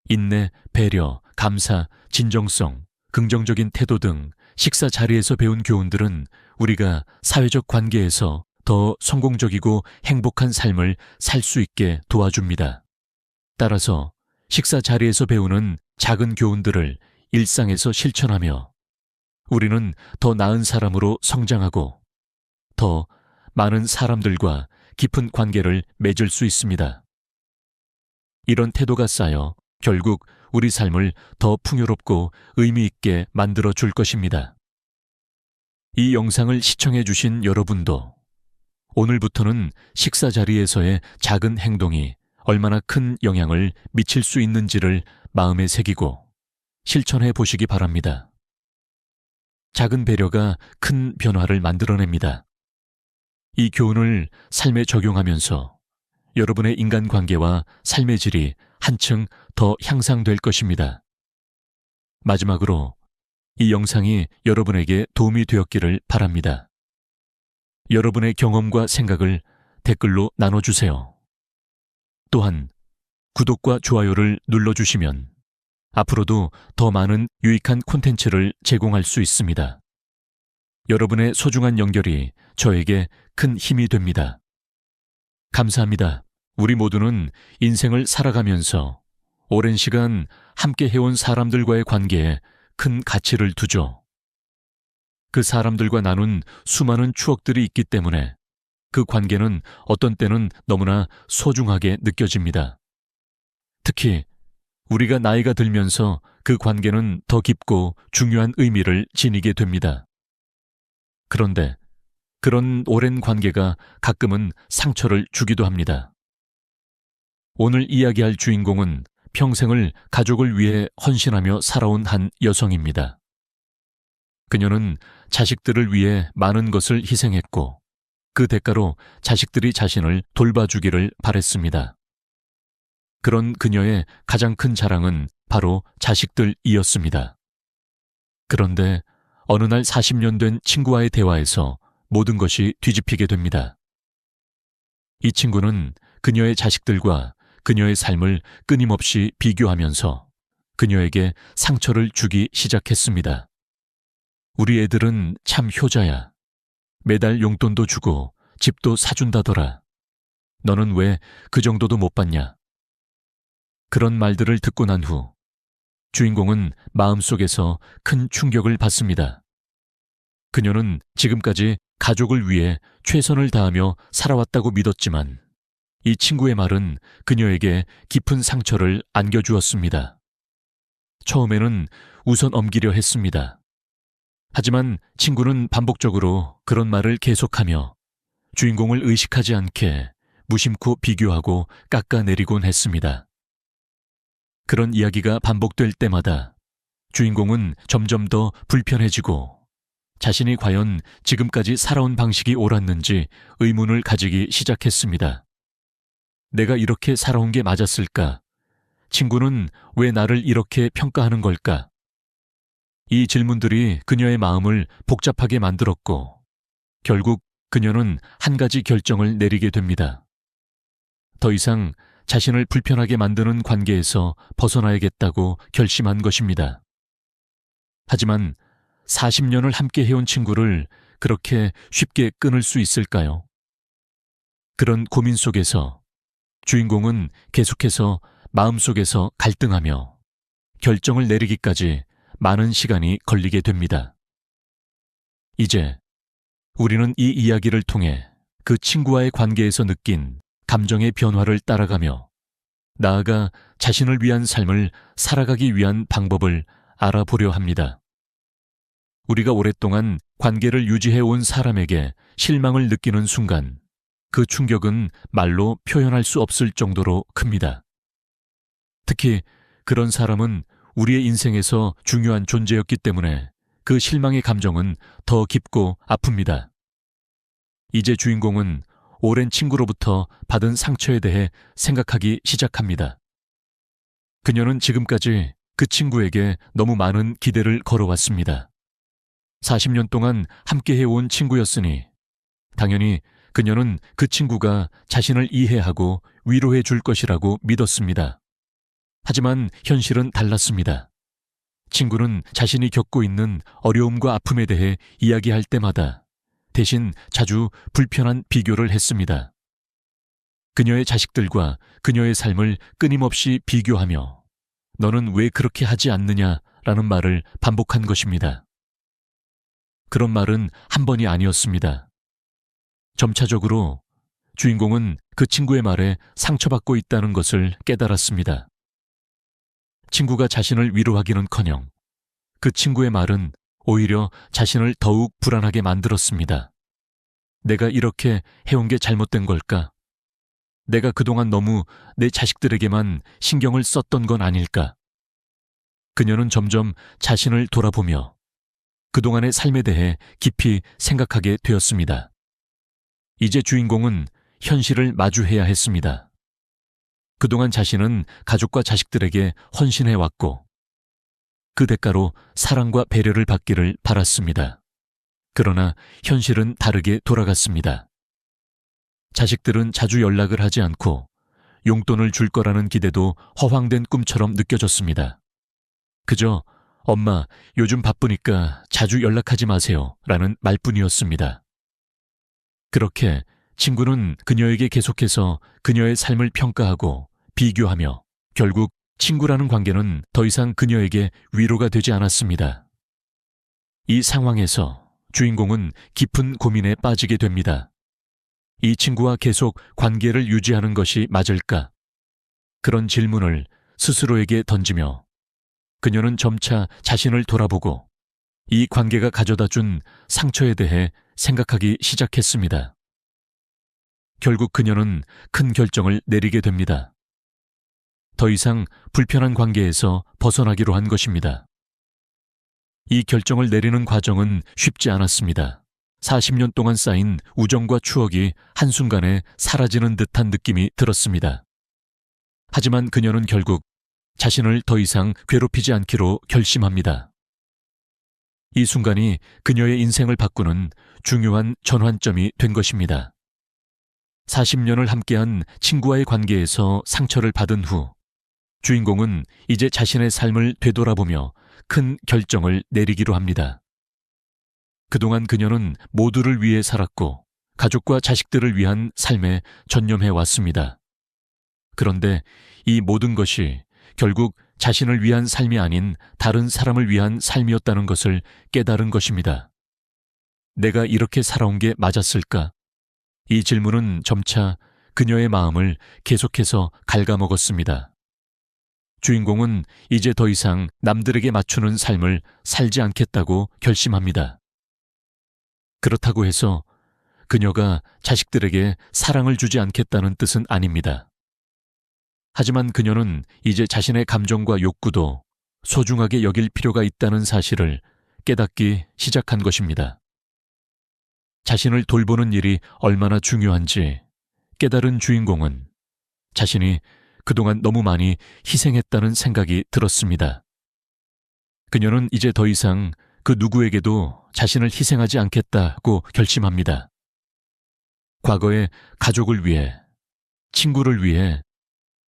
A: 인내, 배려, 감사, 진정성, 긍정적인 태도 등 식사 자리에서 배운 교훈들은 우리가 사회적 관계에서 더 성공적이고 행복한 삶을 살 수 있게 도와줍니다. 따라서 식사 자리에서 배우는 작은 교훈들을 일상에서 실천하며 우리는 더 나은 사람으로 성장하고 더 많은 사람들과 깊은 관계를 맺을 수 있습니다. 이런 태도가 쌓여 결국 우리 삶을 더 풍요롭고 의미 있게 만들어 줄 것입니다. 이 영상을 시청해 주신 여러분도 오늘부터는 식사 자리에서의 작은 행동이 얼마나 큰 영향을 미칠 수 있는지를 마음에 새기고 실천해 보시기 바랍니다. 작은 배려가 큰 변화를 만들어냅니다. 이 교훈을 삶에 적용하면서 여러분의 인간관계와 삶의 질이 한층 더 향상될 것입니다. 마지막으로 이 영상이 여러분에게 도움이 되었기를 바랍니다. 여러분의 경험과 생각을 댓글로 나눠주세요. 또한 구독과 좋아요를 눌러주시면 앞으로도 더 많은 유익한 콘텐츠를 제공할 수 있습니다. 여러분의 소중한 연결이 저에게 큰 힘이 됩니다. 감사합니다. 우리 모두는 인생을 살아가면서 오랜 시간 함께 해온 사람들과의 관계에 큰 가치를 두죠. 그 사람들과 나눈 수많은 추억들이 있기 때문에 그 관계는 어떤 때는 너무나 소중하게 느껴집니다. 특히 우리가 나이가 들면서 그 관계는 더 깊고 중요한 의미를 지니게 됩니다. 그런데 그런 오랜 관계가 가끔은 상처를 주기도 합니다. 오늘 이야기할 주인공은 평생을 가족을 위해 헌신하며 살아온 한 여성입니다. 그녀는 자식들을 위해 많은 것을 희생했고 그 대가로 자식들이 자신을 돌봐주기를 바랬습니다. 그런 그녀의 가장 큰 자랑은 바로 자식들이었습니다. 그런데 어느 날 40년 된 친구와의 대화에서 모든 것이 뒤집히게 됩니다. 이 친구는 그녀의 자식들과 그녀의 삶을 끊임없이 비교하면서 그녀에게 상처를 주기 시작했습니다. 우리 애들은 참 효자야. 매달 용돈도 주고 집도 사준다더라. 너는 왜 그 정도도 못 받냐? 그런 말들을 듣고 난 후 주인공은 마음속에서 큰 충격을 받습니다. 그녀는 지금까지 가족을 위해 최선을 다하며 살아왔다고 믿었지만 이 친구의 말은 그녀에게 깊은 상처를 안겨주었습니다. 처음에는 웃어 넘기려 했습니다. 하지만 친구는 반복적으로 그런 말을 계속하며 주인공을 의식하지 않게 무심코 비교하고 깎아내리곤 했습니다. 그런 이야기가 반복될 때마다 주인공은 점점 더 불편해지고 자신이 과연 지금까지 살아온 방식이 옳았는지 의문을 가지기 시작했습니다. 내가 이렇게 살아온 게 맞았을까? 친구는 왜 나를 이렇게 평가하는 걸까? 이 질문들이 그녀의 마음을 복잡하게 만들었고, 결국 그녀는 한 가지 결정을 내리게 됩니다. 더 이상 자신을 불편하게 만드는 관계에서 벗어나야겠다고 결심한 것입니다. 하지만 40년을 함께 해온 친구를 그렇게 쉽게 끊을 수 있을까요? 그런 고민 속에서 주인공은 계속해서 마음속에서 갈등하며 결정을 내리기까지 많은 시간이 걸리게 됩니다. 이제 우리는 이 이야기를 통해 그 친구와의 관계에서 느낀 감정의 변화를 따라가며 나아가 자신을 위한 삶을 살아가기 위한 방법을 알아보려 합니다. 우리가 오랫동안 관계를 유지해온 사람에게 실망을 느끼는 순간 그 충격은 말로 표현할 수 없을 정도로 큽니다. 특히 그런 사람은 우리의 인생에서 중요한 존재였기 때문에 그 실망의 감정은 더 깊고 아픕니다. 이제 주인공은 오랜 친구로부터 받은 상처에 대해 생각하기 시작합니다. 그녀는 지금까지 그 친구에게 너무 많은 기대를 걸어왔습니다. 40년 동안 함께 해온 친구였으니 당연히 그녀는 그 친구가 자신을 이해하고 위로해 줄 것이라고 믿었습니다. 하지만 현실은 달랐습니다. 친구는 자신이 겪고 있는 어려움과 아픔에 대해 이야기할 때마다 대신 자주 불편한 비교를 했습니다. 그녀의 자식들과 그녀의 삶을 끊임없이 비교하며 너는 왜 그렇게 하지 않느냐라는 말을 반복한 것입니다. 그런 말은 한 번이 아니었습니다. 점차적으로 주인공은 그 친구의 말에 상처받고 있다는 것을 깨달았습니다. 친구가 자신을 위로하기는커녕 그 친구의 말은 오히려 자신을 더욱 불안하게 만들었습니다. 내가 이렇게 해온 게 잘못된 걸까? 내가 그동안 너무 내 자식들에게만 신경을 썼던 건 아닐까? 그녀는 점점 자신을 돌아보며 그동안의 삶에 대해 깊이 생각하게 되었습니다. 이제 주인공은 현실을 마주해야 했습니다. 그동안 자신은 가족과 자식들에게 헌신해왔고 그 대가로 사랑과 배려를 받기를 바랐습니다. 그러나 현실은 다르게 돌아갔습니다. 자식들은 자주 연락을 하지 않고 용돈을 줄 거라는 기대도 허황된 꿈처럼 느껴졌습니다. 그저 엄마, 요즘 바쁘니까 자주 연락하지 마세요 라는 말뿐이었습니다. 그렇게 친구는 그녀에게 계속해서 그녀의 삶을 평가하고 비교하며 결국 친구라는 관계는 더 이상 그녀에게 위로가 되지 않았습니다. 이 상황에서 주인공은 깊은 고민에 빠지게 됩니다. 이 친구와 계속 관계를 유지하는 것이 맞을까? 그런 질문을 스스로에게 던지며 그녀는 점차 자신을 돌아보고 이 관계가 가져다 준 상처에 대해 생각하기 시작했습니다. 결국 그녀는 큰 결정을 내리게 됩니다. 더 이상 불편한 관계에서 벗어나기로 한 것입니다. 이 결정을 내리는 과정은 쉽지 않았습니다. 40년 동안 쌓인 우정과 추억이 한순간에 사라지는 듯한 느낌이 들었습니다. 하지만 그녀는 결국 자신을 더 이상 괴롭히지 않기로 결심합니다. 이 순간이 그녀의 인생을 바꾸는 중요한 전환점이 된 것입니다. 40년을 함께한 친구와의 관계에서 상처를 받은 후 주인공은 이제 자신의 삶을 되돌아보며 큰 결정을 내리기로 합니다. 그동안 그녀는 모두를 위해 살았고 가족과 자식들을 위한 삶에 전념해 왔습니다. 그런데 이 모든 것이 결국 자신을 위한 삶이 아닌 다른 사람을 위한 삶이었다는 것을 깨달은 것입니다. 내가 이렇게 살아온 게 맞았을까? 이 질문은 점차 그녀의 마음을 계속해서 갉아먹었습니다. 주인공은 이제 더 이상 남들에게 맞추는 삶을 살지 않겠다고 결심합니다. 그렇다고 해서 그녀가 자식들에게 사랑을 주지 않겠다는 뜻은 아닙니다. 하지만 그녀는 이제 자신의 감정과 욕구도 소중하게 여길 필요가 있다는 사실을 깨닫기 시작한 것입니다. 자신을 돌보는 일이 얼마나 중요한지 깨달은 주인공은 자신이 그동안 너무 많이 희생했다는 생각이 들었습니다. 그녀는 이제 더 이상 그 누구에게도 자신을 희생하지 않겠다고 결심합니다. 과거에 가족을 위해, 친구를 위해,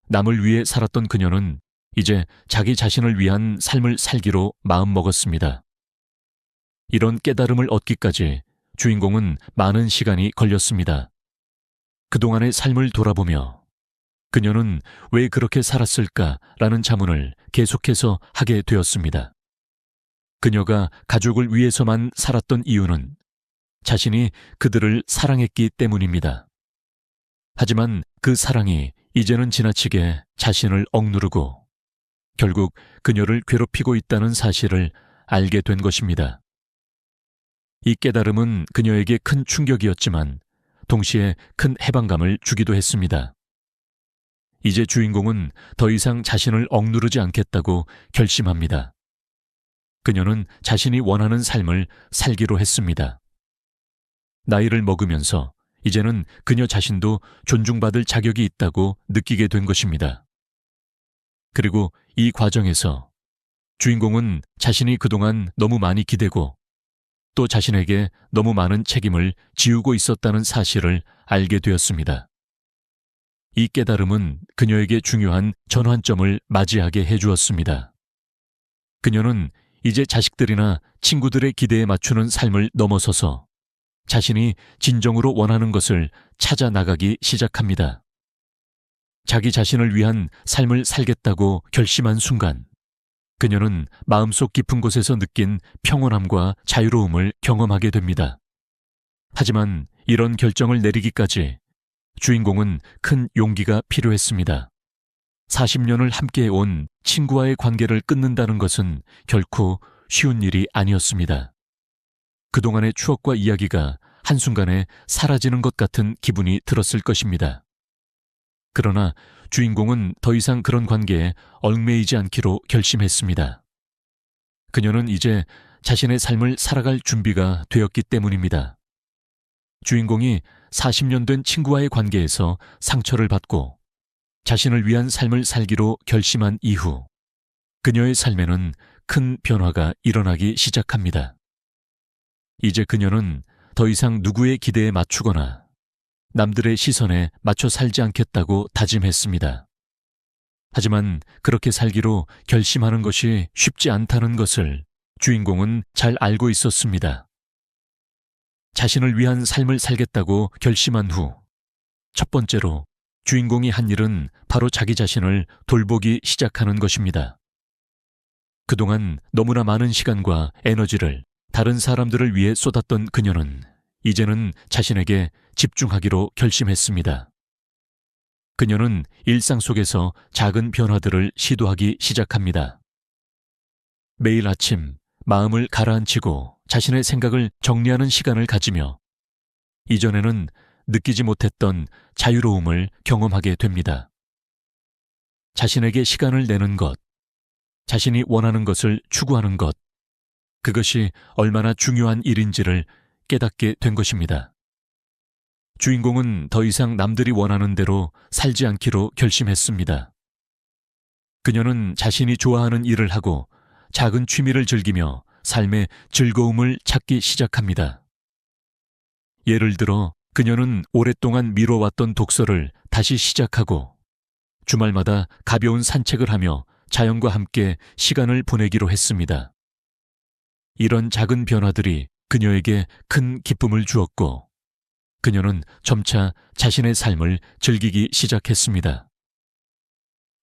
A: 남을 위해 살았던 그녀는 이제 자기 자신을 위한 삶을 살기로 마음먹었습니다. 이런 깨달음을 얻기까지 주인공은 많은 시간이 걸렸습니다. 그동안의 삶을 돌아보며 그녀는 왜 그렇게 살았을까라는 자문을 계속해서 하게 되었습니다. 그녀가 가족을 위해서만 살았던 이유는 자신이 그들을 사랑했기 때문입니다. 하지만 그 사랑이 이제는 지나치게 자신을 억누르고 결국 그녀를 괴롭히고 있다는 사실을 알게 된 것입니다. 이 깨달음은 그녀에게 큰 충격이었지만 동시에 큰 해방감을 주기도 했습니다. 이제 주인공은 더 이상 자신을 억누르지 않겠다고 결심합니다. 그녀는 자신이 원하는 삶을 살기로 했습니다. 나이를 먹으면서 이제는 그녀 자신도 존중받을 자격이 있다고 느끼게 된 것입니다. 그리고 이 과정에서 주인공은 자신이 그동안 너무 많이 기대고 또 자신에게 너무 많은 책임을 지우고 있었다는 사실을 알게 되었습니다. 이 깨달음은 그녀에게 중요한 전환점을 맞이하게 해주었습니다. 그녀는 이제 자식들이나 친구들의 기대에 맞추는 삶을 넘어서서 자신이 진정으로 원하는 것을 찾아 나가기 시작합니다. 자기 자신을 위한 삶을 살겠다고 결심한 순간, 그녀는 마음속 깊은 곳에서 느낀 평온함과 자유로움을 경험하게 됩니다. 하지만 이런 결정을 내리기까지 주인공은 큰 용기가 필요했습니다. 40년을 함께해온 친구와의 관계를 끊는다는 것은 결코 쉬운 일이 아니었습니다. 그동안의 추억과 이야기가 한순간에 사라지는 것 같은 기분이 들었을 것입니다. 그러나 주인공은 더 이상 그런 관계에 얽매이지 않기로 결심했습니다. 그녀는 이제 자신의 삶을 살아갈 준비가 되었기 때문입니다. 주인공이 40년 된 친구와의 관계에서 상처를 받고 자신을 위한 삶을 살기로 결심한 이후 그녀의 삶에는 큰 변화가 일어나기 시작합니다. 이제 그녀는 더 이상 누구의 기대에 맞추거나 남들의 시선에 맞춰 살지 않겠다고 다짐했습니다. 하지만 그렇게 살기로 결심하는 것이 쉽지 않다는 것을 주인공은 잘 알고 있었습니다. 자신을 위한 삶을 살겠다고 결심한 후 첫 번째로 주인공이 한 일은 바로 자기 자신을 돌보기 시작하는 것입니다. 그동안 너무나 많은 시간과 에너지를 다른 사람들을 위해 쏟았던 그녀는 이제는 자신에게 집중하기로 결심했습니다. 그녀는 일상 속에서 작은 변화들을 시도하기 시작합니다. 매일 아침 마음을 가라앉히고 자신의 생각을 정리하는 시간을 가지며 이전에는 느끼지 못했던 자유로움을 경험하게 됩니다. 자신에게 시간을 내는 것, 자신이 원하는 것을 추구하는 것, 그것이 얼마나 중요한 일인지를 깨닫게 된 것입니다. 주인공은 더 이상 남들이 원하는 대로 살지 않기로 결심했습니다. 그녀는 자신이 좋아하는 일을 하고 작은 취미를 즐기며 삶의 즐거움을 찾기 시작합니다. 예를 들어 그녀는 오랫동안 미뤄왔던 독서를 다시 시작하고 주말마다 가벼운 산책을 하며 자연과 함께 시간을 보내기로 했습니다. 이런 작은 변화들이 그녀에게 큰 기쁨을 주었고 그녀는 점차 자신의 삶을 즐기기 시작했습니다.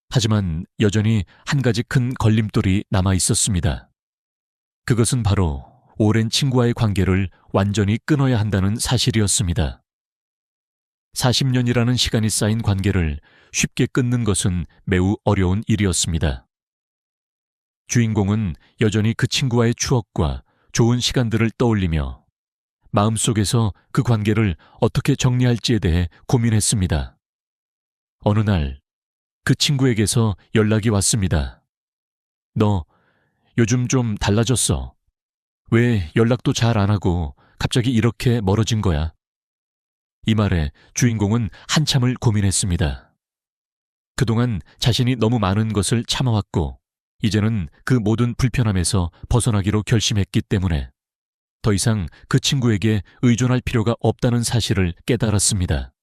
A: 하지만 여전히 한 가지 큰 걸림돌이 남아 있었습니다. 그것은 바로 오랜 친구와의 관계를 완전히 끊어야 한다는 사실이었습니다. 40년이라는 시간이 쌓인 관계를 쉽게 끊는 것은 매우 어려운 일이었습니다. 주인공은 여전히 그 친구와의 추억과 좋은 시간들을 떠올리며 마음속에서 그 관계를 어떻게 정리할지에 대해 고민했습니다. 어느 날 그 친구에게서 연락이 왔습니다. 너 요즘 좀 달라졌어. 왜 연락도 잘 안 하고 갑자기 이렇게 멀어진 거야? 이 말에 주인공은 한참을 고민했습니다. 그동안 자신이 너무 많은 것을 참아왔고 이제는 그 모든 불편함에서 벗어나기로 결심했기 때문에 더 이상 그 친구에게 의존할 필요가 없다는 사실을 깨달았습니다.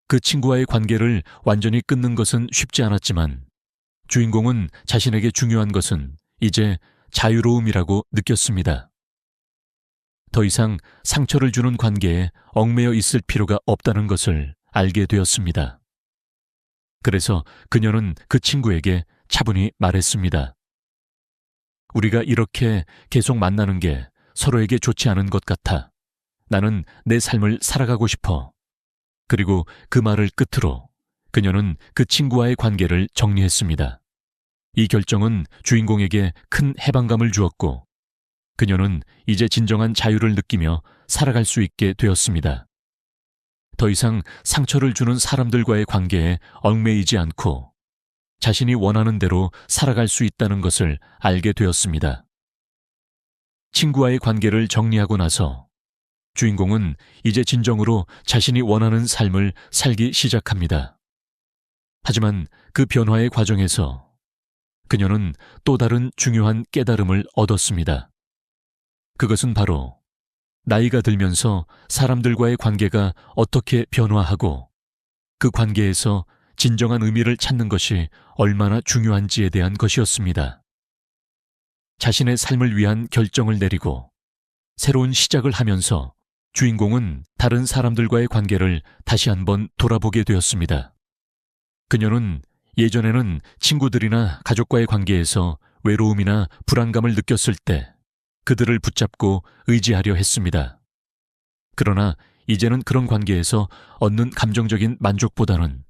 A: 그 친구와의 관계를 완전히 끊는 것은 쉽지 않았지만 주인공은 자신에게 중요한 것은 이제 자유로움이라고 느꼈습니다. 더 이상 상처를 주는 관계에 얽매여 있을 필요가 없다는 것을 알게 되었습니다. 그래서 그녀는 그 친구에게 차분히 말했습니다. 우리가 이렇게 계속 만나는 게 서로에게 좋지 않은 것 같아. 나는 내 삶을 살아가고 싶어. 그리고 그 말을 끝으로 그녀는 그 친구와의 관계를 정리했습니다. 이 결정은 주인공에게 큰 해방감을 주었고 그녀는 이제 진정한 자유를 느끼며 살아갈 수 있게 되었습니다. 더 이상 상처를 주는 사람들과의 관계에 얽매이지 않고 자신이 원하는 대로 살아갈 수 있다는 것을 알게 되었습니다. 친구와의 관계를 정리하고 나서 주인공은 이제 진정으로 자신이 원하는 삶을 살기 시작합니다. 하지만 그 변화의 과정에서 그녀는 또 다른 중요한 깨달음을 얻었습니다. 그것은 바로 나이가 들면서 사람들과의 관계가 어떻게 변화하고 그 관계에서 진정한 의미를 찾는 것이 얼마나 중요한지에 대한 것이었습니다. 자신의 삶을 위한 결정을 내리고 새로운 시작을 하면서 주인공은 다른 사람들과의 관계를 다시 한번 돌아보게 되었습니다. 그녀는 예전에는 친구들이나 가족과의 관계에서 외로움이나 불안감을 느꼈을 때 그들을 붙잡고 의지하려 했습니다. 그러나 이제는 그런 관계에서 얻는 감정적인 만족보다는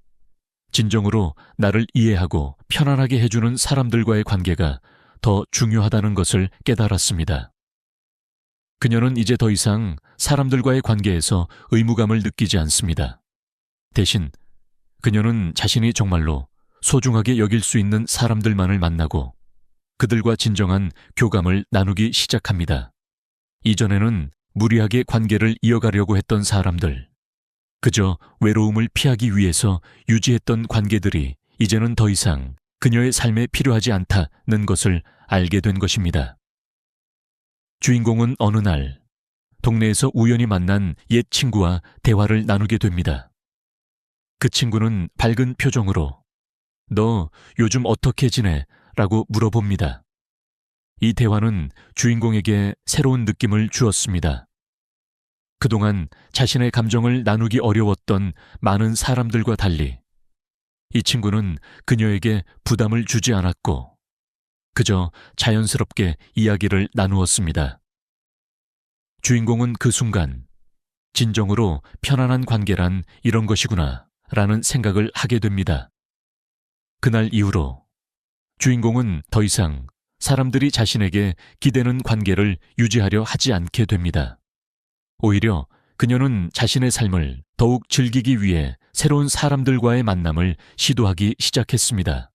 A: 진정으로 나를 이해하고 편안하게 해주는 사람들과의 관계가 더 중요하다는 것을 깨달았습니다. 그녀는 이제 더 이상 사람들과의 관계에서 의무감을 느끼지 않습니다. 대신 그녀는 자신이 정말로 소중하게 여길 수 있는 사람들만을 만나고 그들과 진정한 교감을 나누기 시작합니다. 이전에는 무리하게 관계를 이어가려고 했던 사람들, 그저 외로움을 피하기 위해서 유지했던 관계들이 이제는 더 이상 그녀의 삶에 필요하지 않다는 것을 알게 된 것입니다. 주인공은 어느 날 동네에서 우연히 만난 옛 친구와 대화를 나누게 됩니다. 그 친구는 밝은 표정으로 "너 요즘 어떻게 지내?" 라고 물어봅니다. 이 대화는 주인공에게 새로운 느낌을 주었습니다. 그동안 자신의 감정을 나누기 어려웠던 많은 사람들과 달리 이 친구는 그녀에게 부담을 주지 않았고 그저 자연스럽게 이야기를 나누었습니다. 주인공은 그 순간 진정으로 편안한 관계란 이런 것이구나 라는 생각을 하게 됩니다. 그날 이후로 주인공은 더 이상 사람들이 자신에게 기대는 관계를 유지하려 하지 않게 됩니다. 오히려 그녀는 자신의 삶을 더욱 즐기기 위해 새로운 사람들과의 만남을 시도하기 시작했습니다.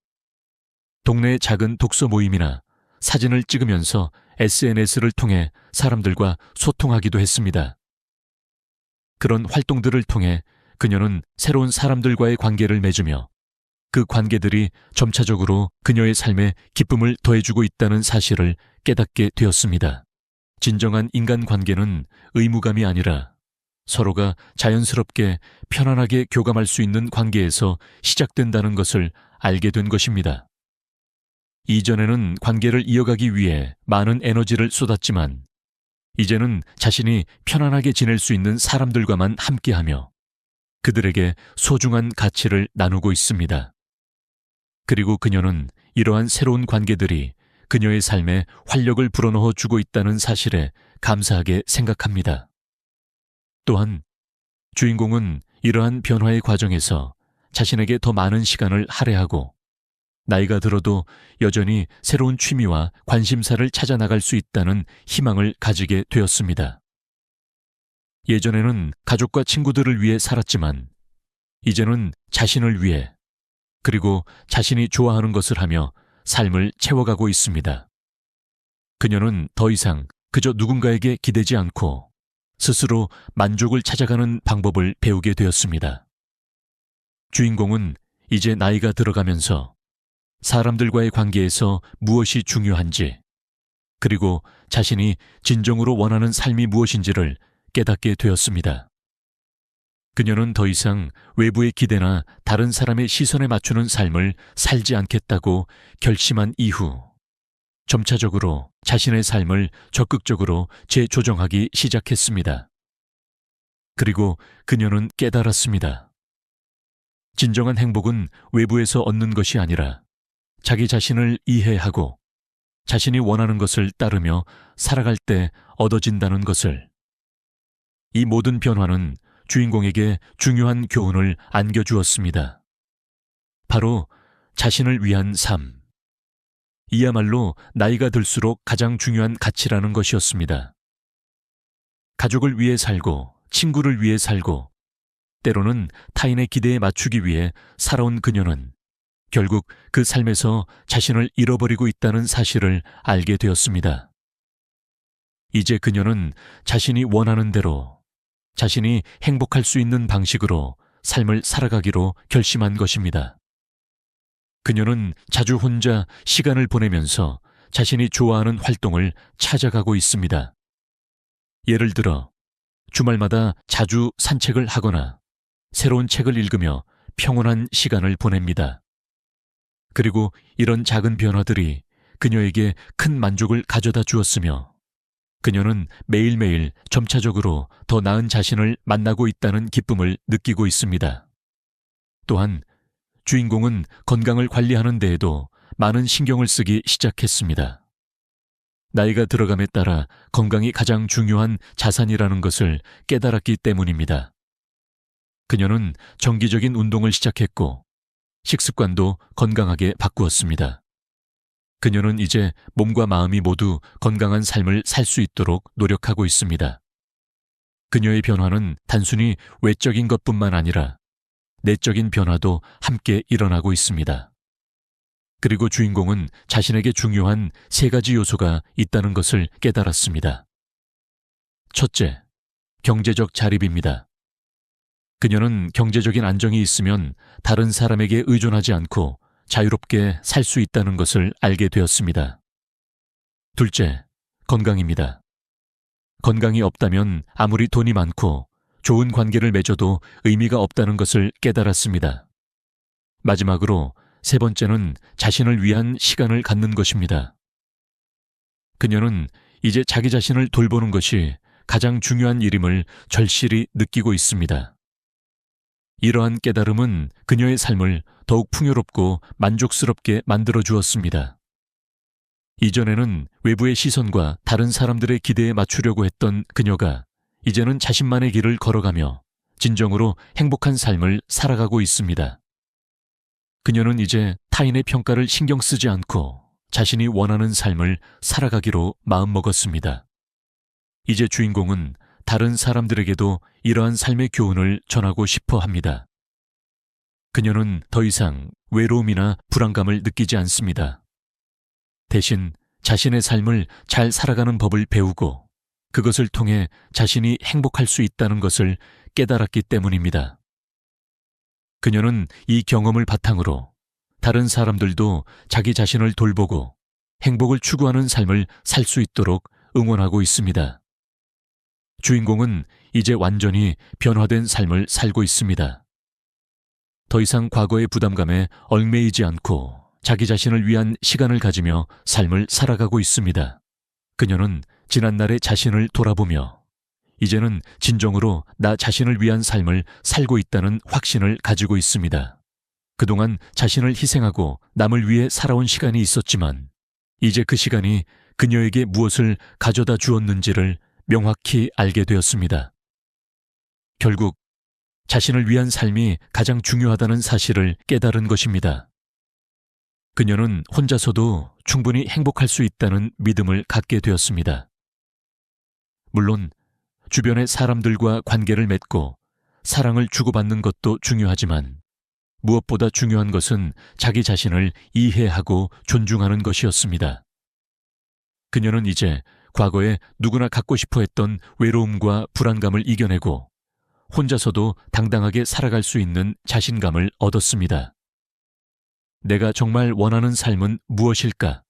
A: 동네 작은 독서 모임이나 사진을 찍으면서 SNS를 통해 사람들과 소통하기도 했습니다. 그런 활동들을 통해 그녀는 새로운 사람들과의 관계를 맺으며 그 관계들이 점차적으로 그녀의 삶에 기쁨을 더해주고 있다는 사실을 깨닫게 되었습니다. 진정한 인간관계는 의무감이 아니라 서로가 자연스럽게 편안하게 교감할 수 있는 관계에서 시작된다는 것을 알게 된 것입니다. 이전에는 관계를 이어가기 위해 많은 에너지를 쏟았지만 이제는 자신이 편안하게 지낼 수 있는 사람들과만 함께하며 그들에게 소중한 가치를 나누고 있습니다. 그리고 그녀는 이러한 새로운 관계들이 그녀의 삶에 활력을 불어넣어 주고 있다는 사실에 감사하게 생각합니다. 또한 주인공은 이러한 변화의 과정에서 자신에게 더 많은 시간을 할애하고 나이가 들어도 여전히 새로운 취미와 관심사를 찾아 나갈 수 있다는 희망을 가지게 되었습니다. 예전에는 가족과 친구들을 위해 살았지만 이제는 자신을 위해 그리고 자신이 좋아하는 것을 하며 삶을 채워가고 있습니다. 그녀는 더 이상 그저 누군가에게 기대지 않고 스스로 만족을 찾아가는 방법을 배우게 되었습니다. 주인공은 이제 나이가 들어가면서 사람들과의 관계에서 무엇이 중요한지, 그리고 자신이 진정으로 원하는 삶이 무엇인지를 깨닫게 되었습니다. 그녀는 더 이상 외부의 기대나 다른 사람의 시선에 맞추는 삶을 살지 않겠다고 결심한 이후 점차적으로 자신의 삶을 적극적으로 재조정하기 시작했습니다. 그리고 그녀는 깨달았습니다. 진정한 행복은 외부에서 얻는 것이 아니라 자기 자신을 이해하고 자신이 원하는 것을 따르며 살아갈 때 얻어진다는 것을. 이 모든 변화는 주인공에게 중요한 교훈을 안겨주었습니다. 바로 자신을 위한 삶. 이야말로 나이가 들수록 가장 중요한 가치라는 것이었습니다. 가족을 위해 살고 친구를 위해 살고 때로는 타인의 기대에 맞추기 위해 살아온 그녀는 결국 그 삶에서 자신을 잃어버리고 있다는 사실을 알게 되었습니다. 이제 그녀는 자신이 원하는 대로 자신이 행복할 수 있는 방식으로 삶을 살아가기로 결심한 것입니다. 그녀는 자주 혼자 시간을 보내면서 자신이 좋아하는 활동을 찾아가고 있습니다. 예를 들어 주말마다 자주 산책을 하거나 새로운 책을 읽으며 평온한 시간을 보냅니다. 그리고 이런 작은 변화들이 그녀에게 큰 만족을 가져다 주었으며 그녀는 매일매일 점차적으로 더 나은 자신을 만나고 있다는 기쁨을 느끼고 있습니다. 또한 주인공은 건강을 관리하는 데에도 많은 신경을 쓰기 시작했습니다. 나이가 들어감에 따라 건강이 가장 중요한 자산이라는 것을 깨달았기 때문입니다. 그녀는 정기적인 운동을 시작했고 식습관도 건강하게 바꾸었습니다. 그녀는 이제 몸과 마음이 모두 건강한 삶을 살 수 있도록 노력하고 있습니다. 그녀의 변화는 단순히 외적인 것뿐만 아니라 내적인 변화도 함께 일어나고 있습니다. 그리고 주인공은 자신에게 중요한 3가지 요소가 있다는 것을 깨달았습니다. 첫째, 경제적 자립입니다. 그녀는 경제적인 안정이 있으면 다른 사람에게 의존하지 않고 자유롭게 살 수 있다는 것을 알게 되었습니다. 둘째, 건강입니다. 건강이 없다면 아무리 돈이 많고 좋은 관계를 맺어도 의미가 없다는 것을 깨달았습니다. 마지막으로 3번째는 자신을 위한 시간을 갖는 것입니다. 그녀는 이제 자기 자신을 돌보는 것이 가장 중요한 일임을 절실히 느끼고 있습니다. 이러한 깨달음은 그녀의 삶을 더욱 풍요롭고 만족스럽게 만들어 주었습니다. 이전에는 외부의 시선과 다른 사람들의 기대에 맞추려고 했던 그녀가 이제는 자신만의 길을 걸어가며 진정으로 행복한 삶을 살아가고 있습니다. 그녀는 이제 타인의 평가를 신경 쓰지 않고 자신이 원하는 삶을 살아가기로 마음먹었습니다. 이제 주인공은 다른 사람들에게도 이러한 삶의 교훈을 전하고 싶어 합니다. 그녀는 더 이상 외로움이나 불안감을 느끼지 않습니다. 대신 자신의 삶을 잘 살아가는 법을 배우고 그것을 통해 자신이 행복할 수 있다는 것을 깨달았기 때문입니다. 그녀는 이 경험을 바탕으로 다른 사람들도 자기 자신을 돌보고 행복을 추구하는 삶을 살 수 있도록 응원하고 있습니다. 주인공은 이제 완전히 변화된 삶을 살고 있습니다. 더 이상 과거의 부담감에 얽매이지 않고 자기 자신을 위한 시간을 가지며 삶을 살아가고 있습니다. 그녀는 지난날의 자신을 돌아보며 이제는 진정으로 나 자신을 위한 삶을 살고 있다는 확신을 가지고 있습니다. 그동안 자신을 희생하고 남을 위해 살아온 시간이 있었지만 이제 그 시간이 그녀에게 무엇을 가져다 주었는지를 명확히 알게 되었습니다. 결국 자신을 위한 삶이 가장 중요하다는 사실을 깨달은 것입니다. 그녀는 혼자서도 충분히 행복할 수 있다는 믿음을 갖게 되었습니다. 물론 주변의 사람들과 관계를 맺고 사랑을 주고받는 것도 중요하지만 무엇보다 중요한 것은 자기 자신을 이해하고 존중하는 것이었습니다. 그녀는 이제 과거에 누구나 갖고 싶어 했던 외로움과 불안감을 이겨내고 혼자서도 당당하게 살아갈 수 있는 자신감을 얻었습니다. 내가 정말 원하는 삶은 무엇일까?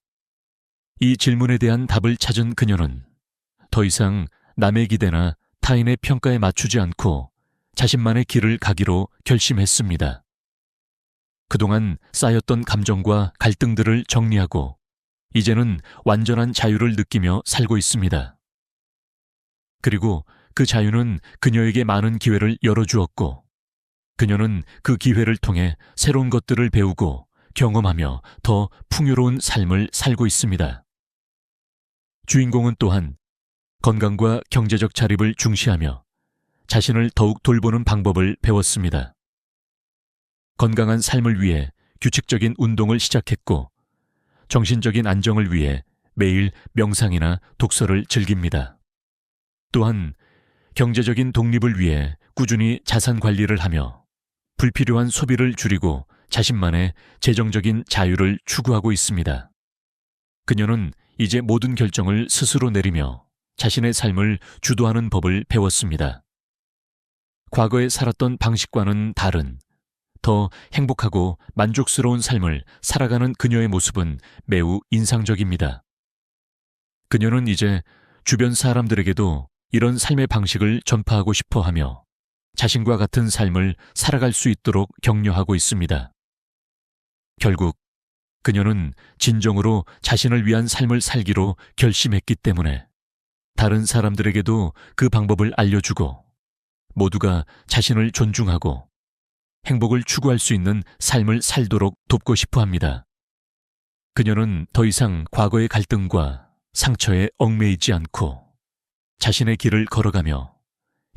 A: 이 질문에 대한 답을 찾은 그녀는 더 이상 남의 기대나 타인의 평가에 맞추지 않고 자신만의 길을 가기로 결심했습니다. 그동안 쌓였던 감정과 갈등들을 정리하고 이제는 완전한 자유를 느끼며 살고 있습니다. 그리고 그 자유는 그녀에게 많은 기회를 열어주었고 그녀는 그 기회를 통해 새로운 것들을 배우고 경험하며 더 풍요로운 삶을 살고 있습니다. 주인공은 또한 건강과 경제적 자립을 중시하며 자신을 더욱 돌보는 방법을 배웠습니다. 건강한 삶을 위해 규칙적인 운동을 시작했고 정신적인 안정을 위해 매일 명상이나 독서를 즐깁니다. 또한 경제적인 독립을 위해 꾸준히 자산 관리를 하며 불필요한 소비를 줄이고 자신만의 재정적인 자유를 추구하고 있습니다. 그녀는 이제 모든 결정을 스스로 내리며 자신의 삶을 주도하는 법을 배웠습니다. 과거에 살았던 방식과는 다른 더 행복하고 만족스러운 삶을 살아가는 그녀의 모습은 매우 인상적입니다. 그녀는 이제 주변 사람들에게도 이런 삶의 방식을 전파하고 싶어 하며 자신과 같은 삶을 살아갈 수 있도록 격려하고 있습니다. 결국 그녀는 진정으로 자신을 위한 삶을 살기로 결심했기 때문에 다른 사람들에게도 그 방법을 알려주고 모두가 자신을 존중하고 행복을 추구할 수 있는 삶을 살도록 돕고 싶어 합니다. 그녀는 더 이상 과거의 갈등과 상처에 얽매이지 않고 자신의 길을 걸어가며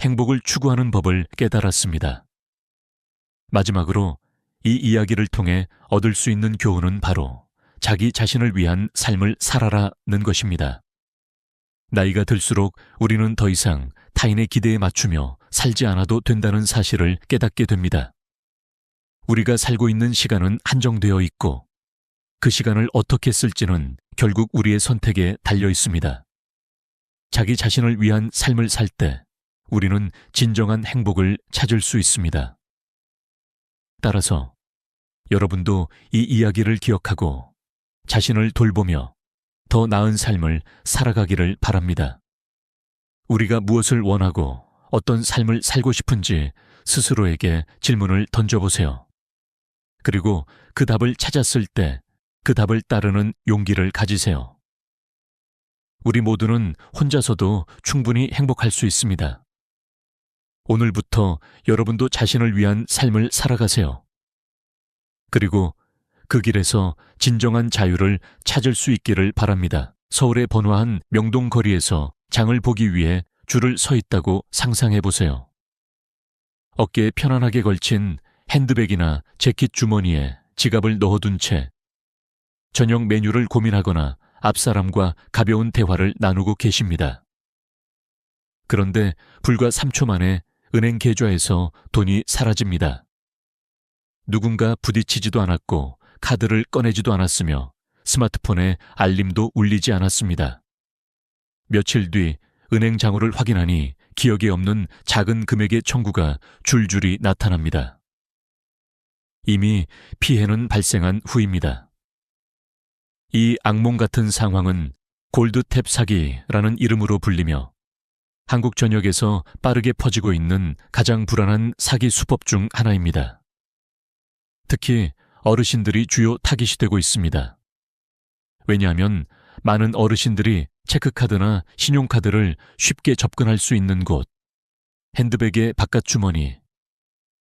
A: 행복을 추구하는 법을 깨달았습니다. 마지막으로 이 이야기를 통해 얻을 수 있는 교훈은 바로 자기 자신을 위한 삶을 살아라는 것입니다. 나이가 들수록 우리는 더 이상 타인의 기대에 맞추며 살지 않아도 된다는 사실을 깨닫게 됩니다. 우리가 살고 있는 시간은 한정되어 있고 그 시간을 어떻게 쓸지는 결국 우리의 선택에 달려 있습니다. 자기 자신을 위한 삶을 살 때 우리는 진정한 행복을 찾을 수 있습니다. 따라서 여러분도 이 이야기를 기억하고 자신을 돌보며 더 나은 삶을 살아가기를 바랍니다. 우리가 무엇을 원하고 어떤 삶을 살고 싶은지 스스로에게 질문을 던져보세요. 그리고 그 답을 찾았을 때 그 답을 따르는 용기를 가지세요. 우리 모두는 혼자서도 충분히 행복할 수 있습니다. 오늘부터 여러분도 자신을 위한 삶을 살아가세요. 그리고 그 길에서 진정한 자유를 찾을 수 있기를 바랍니다. 서울의 번화한 명동거리에서 장을 보기 위해 줄을 서 있다고 상상해 보세요. 어깨에 편안하게 걸친 핸드백이나 재킷 주머니에 지갑을 넣어둔 채 저녁 메뉴를 고민하거나 앞사람과 가벼운 대화를 나누고 계십니다. 그런데 불과 3초 만에 은행 계좌에서 돈이 사라집니다. 누군가 부딪히지도 않았고 카드를 꺼내지도 않았으며 스마트폰에 알림도 울리지 않았습니다. 며칠 뒤 은행 장부를 확인하니 기억에 없는 작은 금액의 청구가 줄줄이 나타납니다. 이미 피해는 발생한 후입니다. 이 악몽 같은 상황은 골드탭 사기라는 이름으로 불리며 한국 전역에서 빠르게 퍼지고 있는 가장 불안한 사기 수법 중 하나입니다. 특히 어르신들이 주요 타깃이 되고 있습니다. 왜냐하면 많은 어르신들이 체크카드나 신용카드를 쉽게 접근할 수 있는 곳, 핸드백의 바깥 주머니,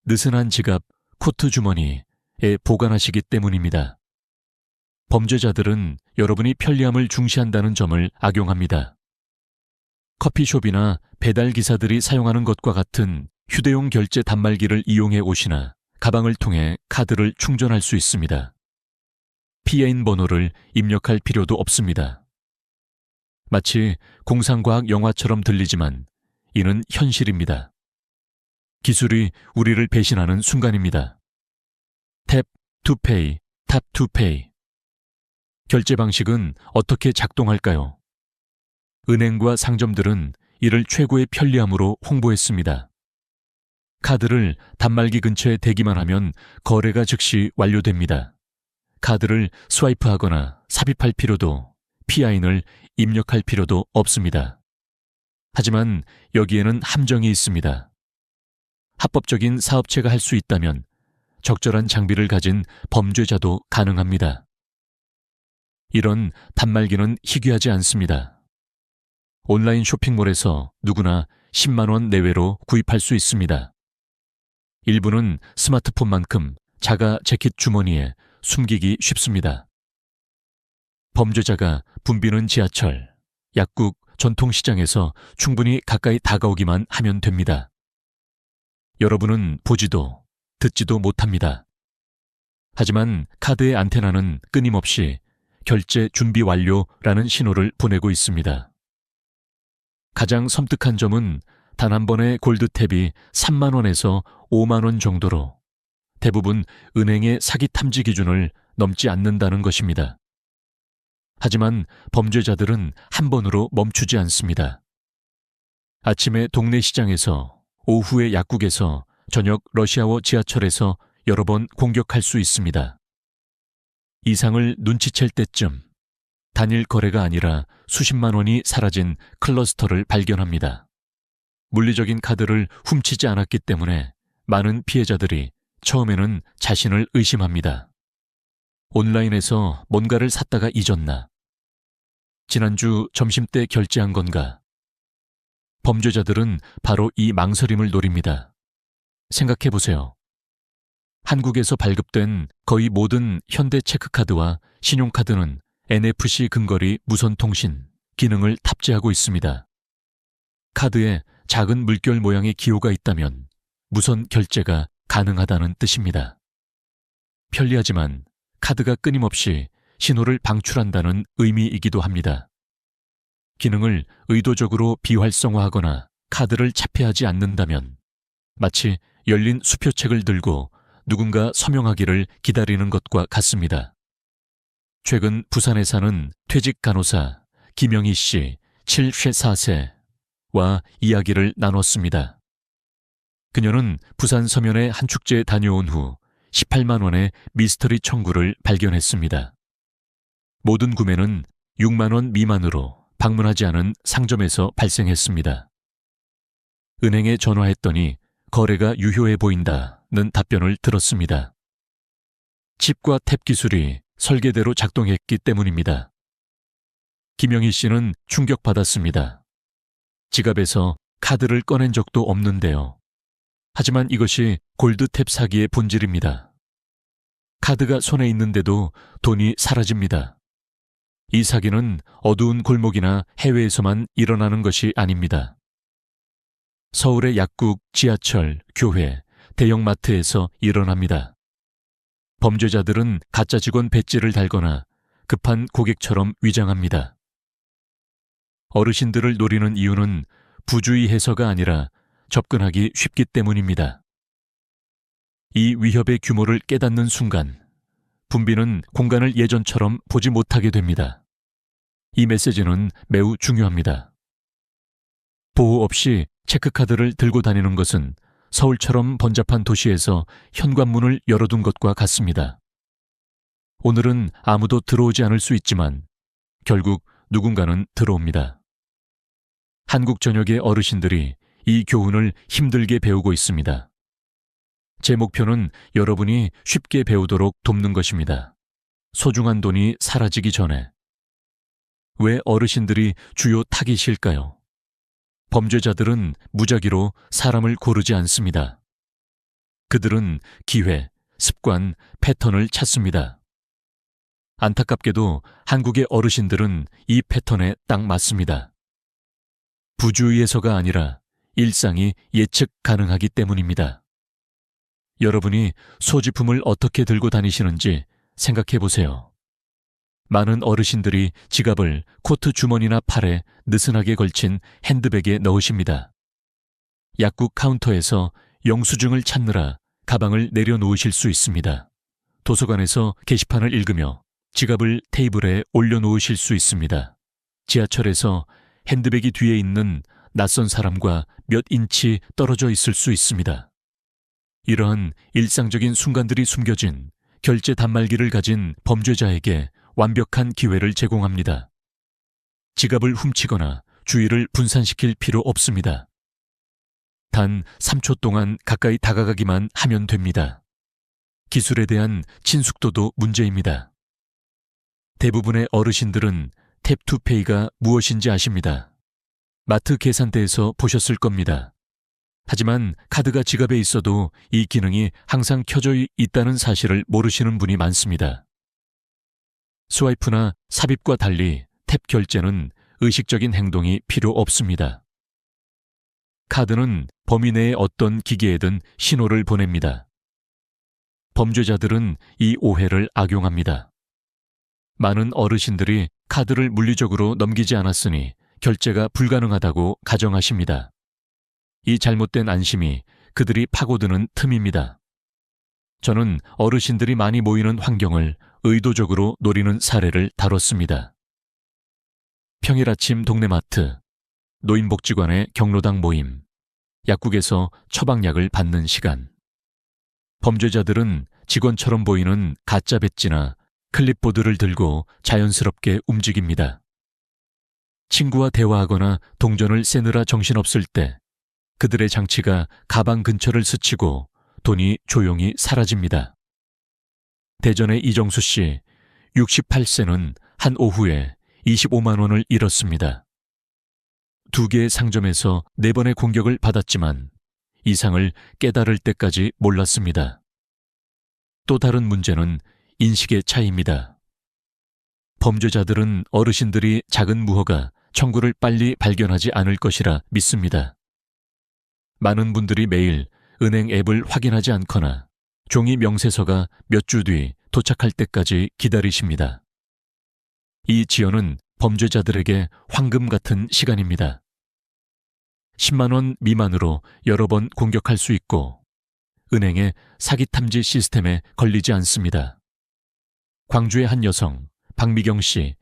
A: 느슨한 지갑, 코트 주머니에 보관하시기 때문입니다. 범죄자들은 여러분이 편리함을 중시한다는 점을 악용합니다. 커피숍이나 배달 기사들이 사용하는 것과 같은 휴대용 결제 단말기를 이용해 오시나 가방을 통해 카드를 충전할 수 있습니다. 피해인 번호를 입력할 필요도 없습니다. 마치 공상과학 영화처럼 들리지만 이는 현실입니다. 기술이 우리를 배신하는 순간입니다. 탭 투 페이, 탑 투 페이. 결제 방식은 어떻게 작동할까요? 은행과 상점들은 이를 최고의 편리함으로 홍보했습니다. 카드를 단말기 근처에 대기만 하면 거래가 즉시 완료됩니다. 카드를 스와이프하거나 삽입할 필요도, PIN을 입력할 필요도 없습니다. 하지만 여기에는 함정이 있습니다. 합법적인 사업체가 할 수 있다면 적절한 장비를 가진 범죄자도 가능합니다. 이런 단말기는 희귀하지 않습니다. 온라인 쇼핑몰에서 누구나 10만 원 내외로 구입할 수 있습니다. 일부는 스마트폰만큼 자가 재킷 주머니에 숨기기 쉽습니다. 범죄자가 붐비는 지하철, 약국, 전통시장에서 충분히 가까이 다가오기만 하면 됩니다. 여러분은 보지도 듣지도 못합니다. 하지만 카드의 안테나는 끊임없이 결제 준비 완료라는 신호를 보내고 있습니다. 가장 섬뜩한 점은 단 한 번의 골드탭이 3만 원에서 5만 원 정도로 대부분 은행의 사기 탐지 기준을 넘지 않는다는 것입니다. 하지만 범죄자들은 한 번으로 멈추지 않습니다. 아침에 동네 시장에서, 오후에 약국에서, 저녁 러시아워 지하철에서 여러 번 공격할 수 있습니다. 이상을 눈치챌 때쯤 단일 거래가 아니라 수십만 원이 사라진 클러스터를 발견합니다. 물리적인 카드를 훔치지 않았기 때문에 많은 피해자들이 처음에는 자신을 의심합니다. 온라인에서 뭔가를 샀다가 잊었나? 지난주 점심때 결제한 건가? 범죄자들은 바로 이 망설임을 노립니다. 생각해보세요. 한국에서 발급된 거의 모든 현대 체크카드와 신용카드는 NFC 근거리 무선통신 기능을 탑재하고 있습니다. 카드에 작은 물결 모양의 기호가 있다면 무선 결제가 가능하다는 뜻입니다. 편리하지만 카드가 끊임없이 신호를 방출한다는 의미이기도 합니다. 기능을 의도적으로 비활성화하거나 카드를 차폐하지 않는다면 마치 열린 수표책을 들고 누군가 서명하기를 기다리는 것과 같습니다. 최근 부산에 사는 퇴직 간호사 김영희 씨 74세와 이야기를 나눴습니다. 그녀는 부산 서면의 한 축제에 다녀온 후 18만 원의 미스터리 청구를 발견했습니다. 모든 구매는 6만 원 미만으로 방문하지 않은 상점에서 발생했습니다. 은행에 전화했더니 거래가 유효해 보인다는 답변을 들었습니다. 칩과 탭 기술이 설계대로 작동했기 때문입니다. 김영희 씨는 충격받았습니다. 지갑에서 카드를 꺼낸 적도 없는데요. 하지만 이것이 골드탭 사기의 본질입니다. 카드가 손에 있는데도 돈이 사라집니다. 이 사기는 어두운 골목이나 해외에서만 일어나는 것이 아닙니다. 서울의 약국, 지하철, 교회, 대형마트에서 일어납니다. 범죄자들은 가짜 직원 배지를 달거나 급한 고객처럼 위장합니다. 어르신들을 노리는 이유는 부주의해서가 아니라 접근하기 쉽기 때문입니다. 이 위협의 규모를 깨닫는 순간 붐비는 공간을 예전처럼 보지 못하게 됩니다. 이 메시지는 매우 중요합니다. 보호 없이 체크카드를 들고 다니는 것은 서울처럼 번잡한 도시에서 현관문을 열어둔 것과 같습니다. 오늘은 아무도 들어오지 않을 수 있지만 결국 누군가는 들어옵니다. 한국 전역의 어르신들이 이 교훈을 힘들게 배우고 있습니다. 제 목표는 여러분이 쉽게 배우도록 돕는 것입니다. 소중한 돈이 사라지기 전에. 왜 어르신들이 주요 타깃일까요? 범죄자들은 무작위로 사람을 고르지 않습니다. 그들은 기회, 습관, 패턴을 찾습니다. 안타깝게도 한국의 어르신들은 이 패턴에 딱 맞습니다. 부주의해서가 아니라 일상이 예측 가능하기 때문입니다. 여러분이 소지품을 어떻게 들고 다니시는지 생각해 보세요. 많은 어르신들이 지갑을 코트 주머니나 팔에 느슨하게 걸친 핸드백에 넣으십니다. 약국 카운터에서 영수증을 찾느라 가방을 내려놓으실 수 있습니다. 도서관에서 게시판을 읽으며 지갑을 테이블에 올려놓으실 수 있습니다. 지하철에서 핸드백이 뒤에 있는 낯선 사람과 몇 인치 떨어져 있을 수 있습니다. 이러한 일상적인 순간들이 숨겨진 결제 단말기를 가진 범죄자에게 완벽한 기회를 제공합니다. 지갑을 훔치거나 주의를 분산시킬 필요 없습니다. 단 3초 동안 가까이 다가가기만 하면 됩니다. 기술에 대한 친숙도도 문제입니다. 대부분의 어르신들은 탭투페이가 무엇인지 아십니다. 마트 계산대에서 보셨을 겁니다. 하지만 카드가 지갑에 있어도 이 기능이 항상 켜져 있다는 사실을 모르시는 분이 많습니다. 스와이프나 삽입과 달리 탭 결제는 의식적인 행동이 필요 없습니다. 카드는 범위 내의 어떤 기기에든 신호를 보냅니다. 범죄자들은 이 오해를 악용합니다. 많은 어르신들이 카드를 물리적으로 넘기지 않았으니 결제가 불가능하다고 가정하십니다. 이 잘못된 안심이 그들이 파고드는 틈입니다. 저는 어르신들이 많이 모이는 환경을 의도적으로 노리는 사례를 다뤘습니다. 평일 아침 동네 마트, 노인복지관의 경로당 모임, 약국에서 처방약을 받는 시간. 범죄자들은 직원처럼 보이는 가짜 배지나 클립보드를 들고 자연스럽게 움직입니다. 친구와 대화하거나 동전을 세느라 정신없을 때 그들의 장치가 가방 근처를 스치고 돈이 조용히 사라집니다. 대전의 이정수 씨, 68세는 한 오후에 25만 원을 잃었습니다. 2개의 상점에서 4번의 공격을 받았지만 이상을 깨달을 때까지 몰랐습니다. 또 다른 문제는 인식의 차이입니다. 범죄자들은 어르신들이 작은 무허가 청구를 빨리 발견하지 않을 것이라 믿습니다. 많은 분들이 매일 은행 앱을 확인하지 않거나 종이 명세서가 몇 주 뒤 도착할 때까지 기다리십니다. 이 지연은 범죄자들에게 황금 같은 시간입니다. 10만 원 미만으로 여러 번 공격할 수 있고 은행의 사기 탐지 시스템에 걸리지 않습니다. 광주의 한 여성, 박미경 씨,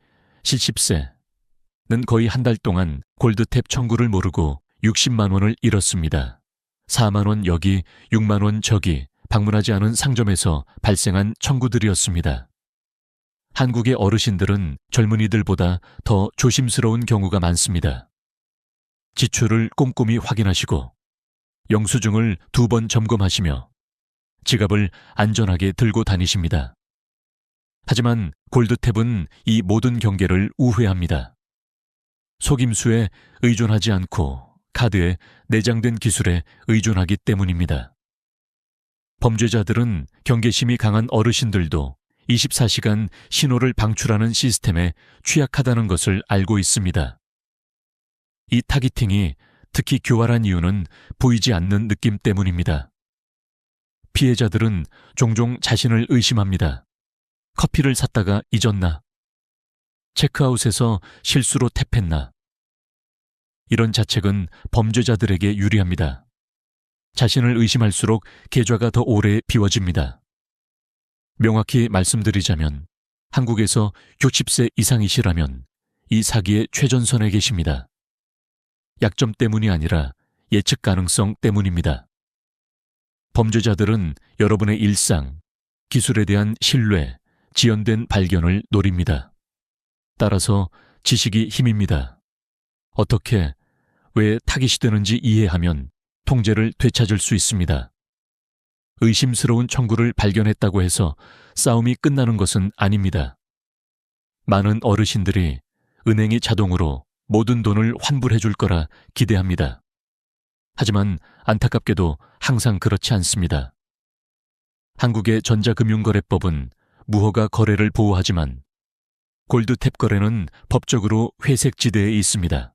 A: 70세는 거의 한 달 동안 골드탭 청구를 모르고 60만 원을 잃었습니다. 4만 원 여기, 6만 원 저기 방문하지 않은 상점에서 발생한 청구들이었습니다. 한국의 어르신들은 젊은이들보다 더 조심스러운 경우가 많습니다. 지출을 꼼꼼히 확인하시고 영수증을 2번 점검하시며 지갑을 안전하게 들고 다니십니다. 하지만 골드탭은 이 모든 경계를 우회합니다. 속임수에 의존하지 않고 카드에 내장된 기술에 의존하기 때문입니다. 범죄자들은 경계심이 강한 어르신들도 24시간 신호를 방출하는 시스템에 취약하다는 것을 알고 있습니다. 이 타깃팅이 특히 교활한 이유는 보이지 않는 느낌 때문입니다. 피해자들은 종종 자신을 의심합니다. 커피를 샀다가 잊었나? 체크아웃에서 실수로 탭했나? 이런 자책은 범죄자들에게 유리합니다. 자신을 의심할수록 계좌가 더 오래 비워집니다. 명확히 말씀드리자면 한국에서 60세 이상이시라면 이 사기의 최전선에 계십니다. 약점 때문이 아니라 예측 가능성 때문입니다. 범죄자들은 여러분의 일상, 기술에 대한 신뢰, 지연된 발견을 노립니다. 따라서 지식이 힘입니다. 어떻게, 왜 타깃이 되는지 이해하면 통제를 되찾을 수 있습니다. 의심스러운 청구를 발견했다고 해서 싸움이 끝나는 것은 아닙니다. 많은 어르신들이 은행이 자동으로 모든 돈을 환불해 줄 거라 기대합니다. 하지만 안타깝게도 항상 그렇지 않습니다. 한국의 전자금융거래법은 무허가 거래를 보호하지만 골드탭 거래는 법적으로 회색 지대에 있습니다.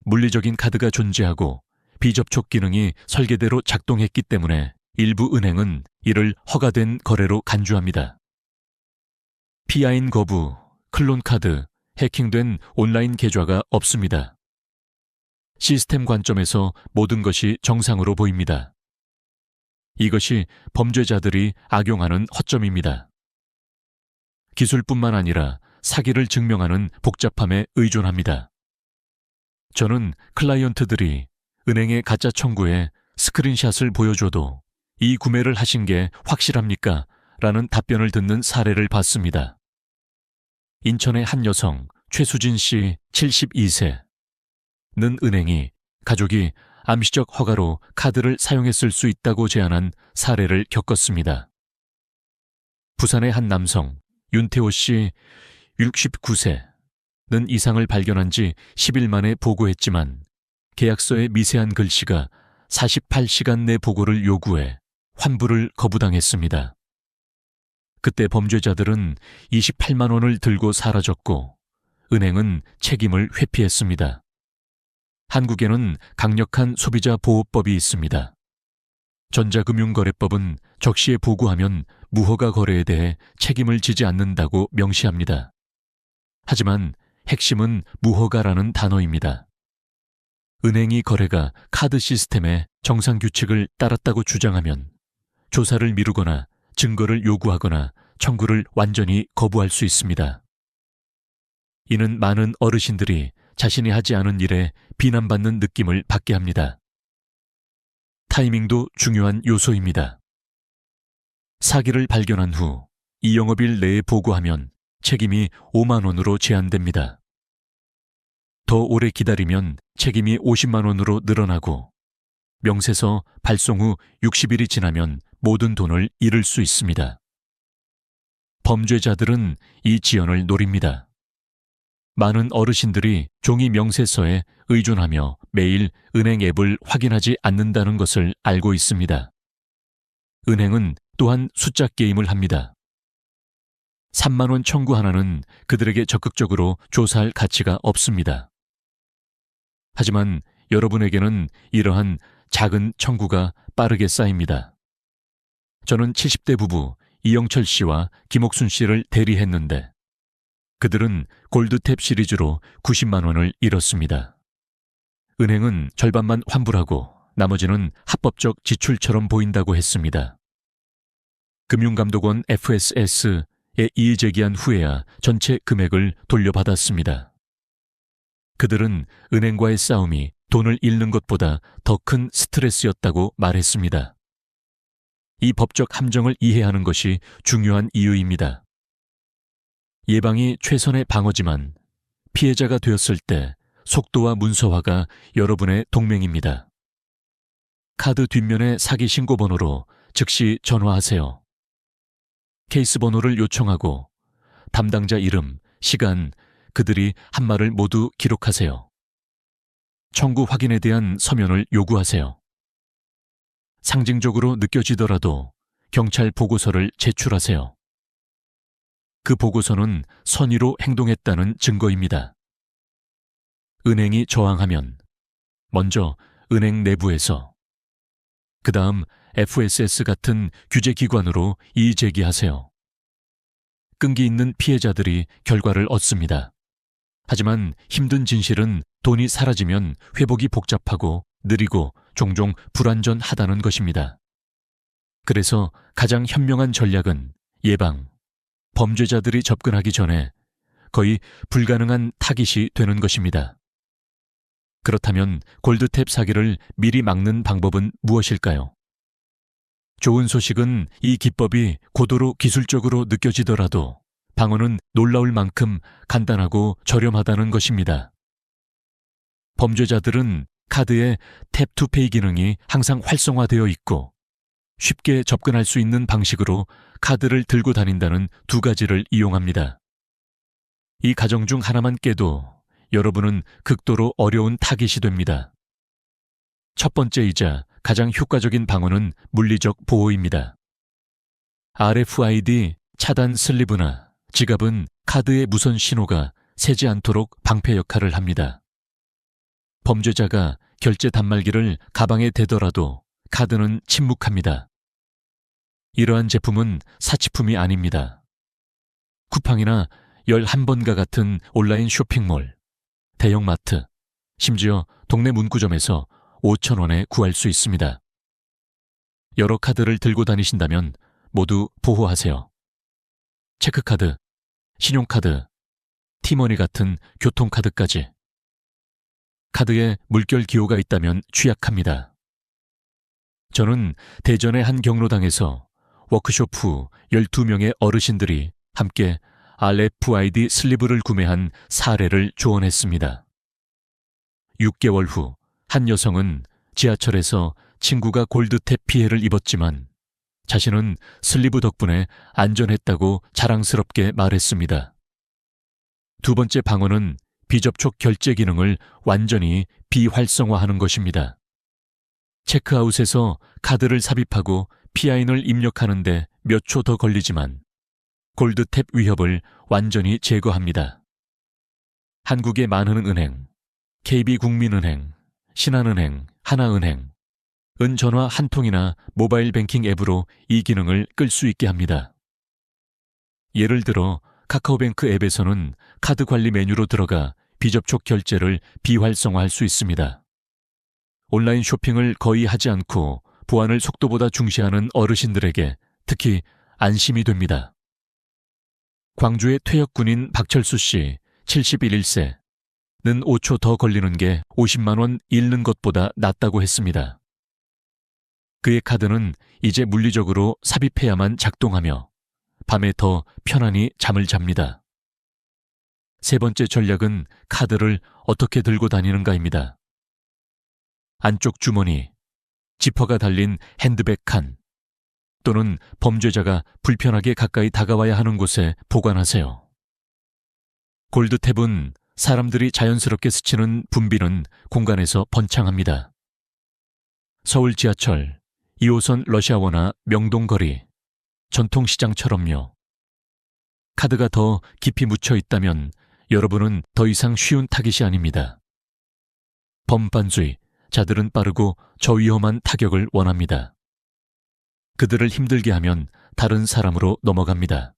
A: 물리적인 카드가 존재하고 비접촉 기능이 설계대로 작동했기 때문에 일부 은행은 이를 허가된 거래로 간주합니다. 피아인 거부, 클론 카드, 해킹된 온라인 계좌가 없습니다. 시스템 관점에서 모든 것이 정상으로 보입니다. 이것이 범죄자들이 악용하는 허점입니다. 기술뿐만 아니라 사기를 증명하는 복잡함에 의존합니다. 저는 클라이언트들이 은행의 가짜 청구에 스크린샷을 보여줘도 이 구매를 하신 게 확실합니까? 라는 답변을 듣는 사례를 봤습니다. 인천의 한 여성 최수진 씨 72세는 은행이 가족이 암시적 허가로 카드를 사용했을 수 있다고 제안한 사례를 겪었습니다. 부산의 한 남성 윤태호 씨 69세는 이상을 발견한 지 10일 만에 보고했지만 계약서의 미세한 글씨가 48시간 내 보고를 요구해 환불을 거부당했습니다. 그때 범죄자들은 28만 원을 들고 사라졌고 은행은 책임을 회피했습니다. 한국에는 강력한 소비자 보호법이 있습니다. 전자금융거래법은 적시에 보고하면 무허가 거래에 대해 책임을 지지 않는다고 명시합니다. 하지만 핵심은 무허가라는 단어입니다. 은행이 거래가 카드 시스템의 정상 규칙을 따랐다고 주장하면 조사를 미루거나 증거를 요구하거나 청구를 완전히 거부할 수 있습니다. 이는 많은 어르신들이 자신이 하지 않은 일에 비난받는 느낌을 받게 합니다. 타이밍도 중요한 요소입니다. 사기를 발견한 후 이 영업일 내에 보고하면 책임이 5만 원으로 제한됩니다. 더 오래 기다리면 책임이 50만 원으로 늘어나고 명세서 발송 후 60일이 지나면 모든 돈을 잃을 수 있습니다. 범죄자들은 이 지연을 노립니다. 많은 어르신들이 종이 명세서에 의존하며 매일 은행 앱을 확인하지 않는다는 것을 알고 있습니다. 은행은 또한 숫자 게임을 합니다. 3만 원 청구 하나는 그들에게 적극적으로 조사할 가치가 없습니다. 하지만 여러분에게는 이러한 작은 청구가 빠르게 쌓입니다. 저는 70대 부부 이영철 씨와 김옥순 씨를 대리했는데 그들은 골드탭 시리즈로 90만 원을 잃었습니다. 은행은 절반만 환불하고 나머지는 합법적 지출처럼 보인다고 했습니다. 금융감독원 FSS에 이의 제기한 후에야 전체 금액을 돌려받았습니다. 그들은 은행과의 싸움이 돈을 잃는 것보다 더 큰 스트레스였다고 말했습니다. 이 법적 함정을 이해하는 것이 중요한 이유입니다. 예방이 최선의 방어지만 피해자가 되었을 때 속도와 문서화가 여러분의 동맹입니다. 카드 뒷면의 사기 신고 번호로 즉시 전화하세요. 케이스 번호를 요청하고 담당자 이름, 시간, 그들이 한 말을 모두 기록하세요. 청구 확인에 대한 서면을 요구하세요. 상징적으로 느껴지더라도 경찰 보고서를 제출하세요. 그 보고서는 선의로 행동했다는 증거입니다. 은행이 저항하면 먼저 은행 내부에서, 그 다음 FSS 같은 규제기관으로 이의 제기하세요. 끈기 있는 피해자들이 결과를 얻습니다. 하지만 힘든 진실은 돈이 사라지면 회복이 복잡하고 느리고 종종 불완전하다는 것입니다. 그래서 가장 현명한 전략은 예방, 범죄자들이 접근하기 전에 거의 불가능한 타깃이 되는 것입니다. 그렇다면 골드탭 사기를 미리 막는 방법은 무엇일까요? 좋은 소식은 이 기법이 고도로 기술적으로 느껴지더라도 방어는 놀라울 만큼 간단하고 저렴하다는 것입니다. 범죄자들은 카드에 탭투페이 기능이 항상 활성화되어 있고 쉽게 접근할 수 있는 방식으로 카드를 들고 다닌다는 두 가지를 이용합니다. 이 가정 중 하나만 깨도 여러분은 극도로 어려운 타깃이 됩니다. 첫 번째이자 가장 효과적인 방어는 물리적 보호입니다. RFID 차단 슬리브나 지갑은 카드의 무선 신호가 새지 않도록 방패 역할을 합니다. 범죄자가 결제 단말기를 가방에 대더라도 카드는 침묵합니다. 이러한 제품은 사치품이 아닙니다. 쿠팡이나 11번가 같은 온라인 쇼핑몰, 대형마트, 심지어 동네 문구점에서 5,000원에 구할 수 있습니다. 여러 카드를 들고 다니신다면 모두 보호하세요. 체크카드, 신용카드, 티머니 같은 교통카드까지. 카드에 물결 기호가 있다면 취약합니다. 저는 대전의 한 경로당에서 워크숍 후 12명의 어르신들이 함께 RFID 슬리브를 구매한 사례를 조언했습니다. 6개월 후 한 여성은 지하철에서 친구가 골드탭 피해를 입었지만 자신은 슬리브 덕분에 안전했다고 자랑스럽게 말했습니다. 두 번째 방어는 비접촉 결제 기능을 완전히 비활성화하는 것입니다. 체크아웃에서 카드를 삽입하고 PIN을 입력하는데 몇 초 더 걸리지만 골드탭 위협을 완전히 제거합니다. 한국의 많은 은행, KB국민은행, 신한은행, 하나은행, 은전화 한 통이나 모바일 뱅킹 앱으로 이 기능을 끌 수 있게 합니다. 예를 들어 카카오뱅크 앱에서는 카드 관리 메뉴로 들어가 비접촉 결제를 비활성화할 수 있습니다. 온라인 쇼핑을 거의 하지 않고 보안을 속도보다 중시하는 어르신들에게 특히 안심이 됩니다. 광주의 퇴역군인 박철수 씨 71세. 는 5초 더 걸리는 게 50만 원 잃는 것보다 낫다고 했습니다. 그의 카드는 이제 물리적으로 삽입해야만 작동하며 밤에 더 편안히 잠을 잡니다. 세 번째 전략은 카드를 어떻게 들고 다니는가입니다. 안쪽 주머니, 지퍼가 달린 핸드백 칸 또는 범죄자가 불편하게 가까이 다가와야 하는 곳에 보관하세요. 골드탭은 사람들이 자연스럽게 스치는 붐비는 공간에서 번창합니다. 서울 지하철, 2호선 러시아워나 명동거리, 전통시장처럼요. 카드가 더 깊이 묻혀 있다면 여러분은 더 이상 쉬운 타깃이 아닙니다. 범반주의, 자들은 빠르고 저위험한 타격을 원합니다. 그들을 힘들게 하면 다른 사람으로 넘어갑니다.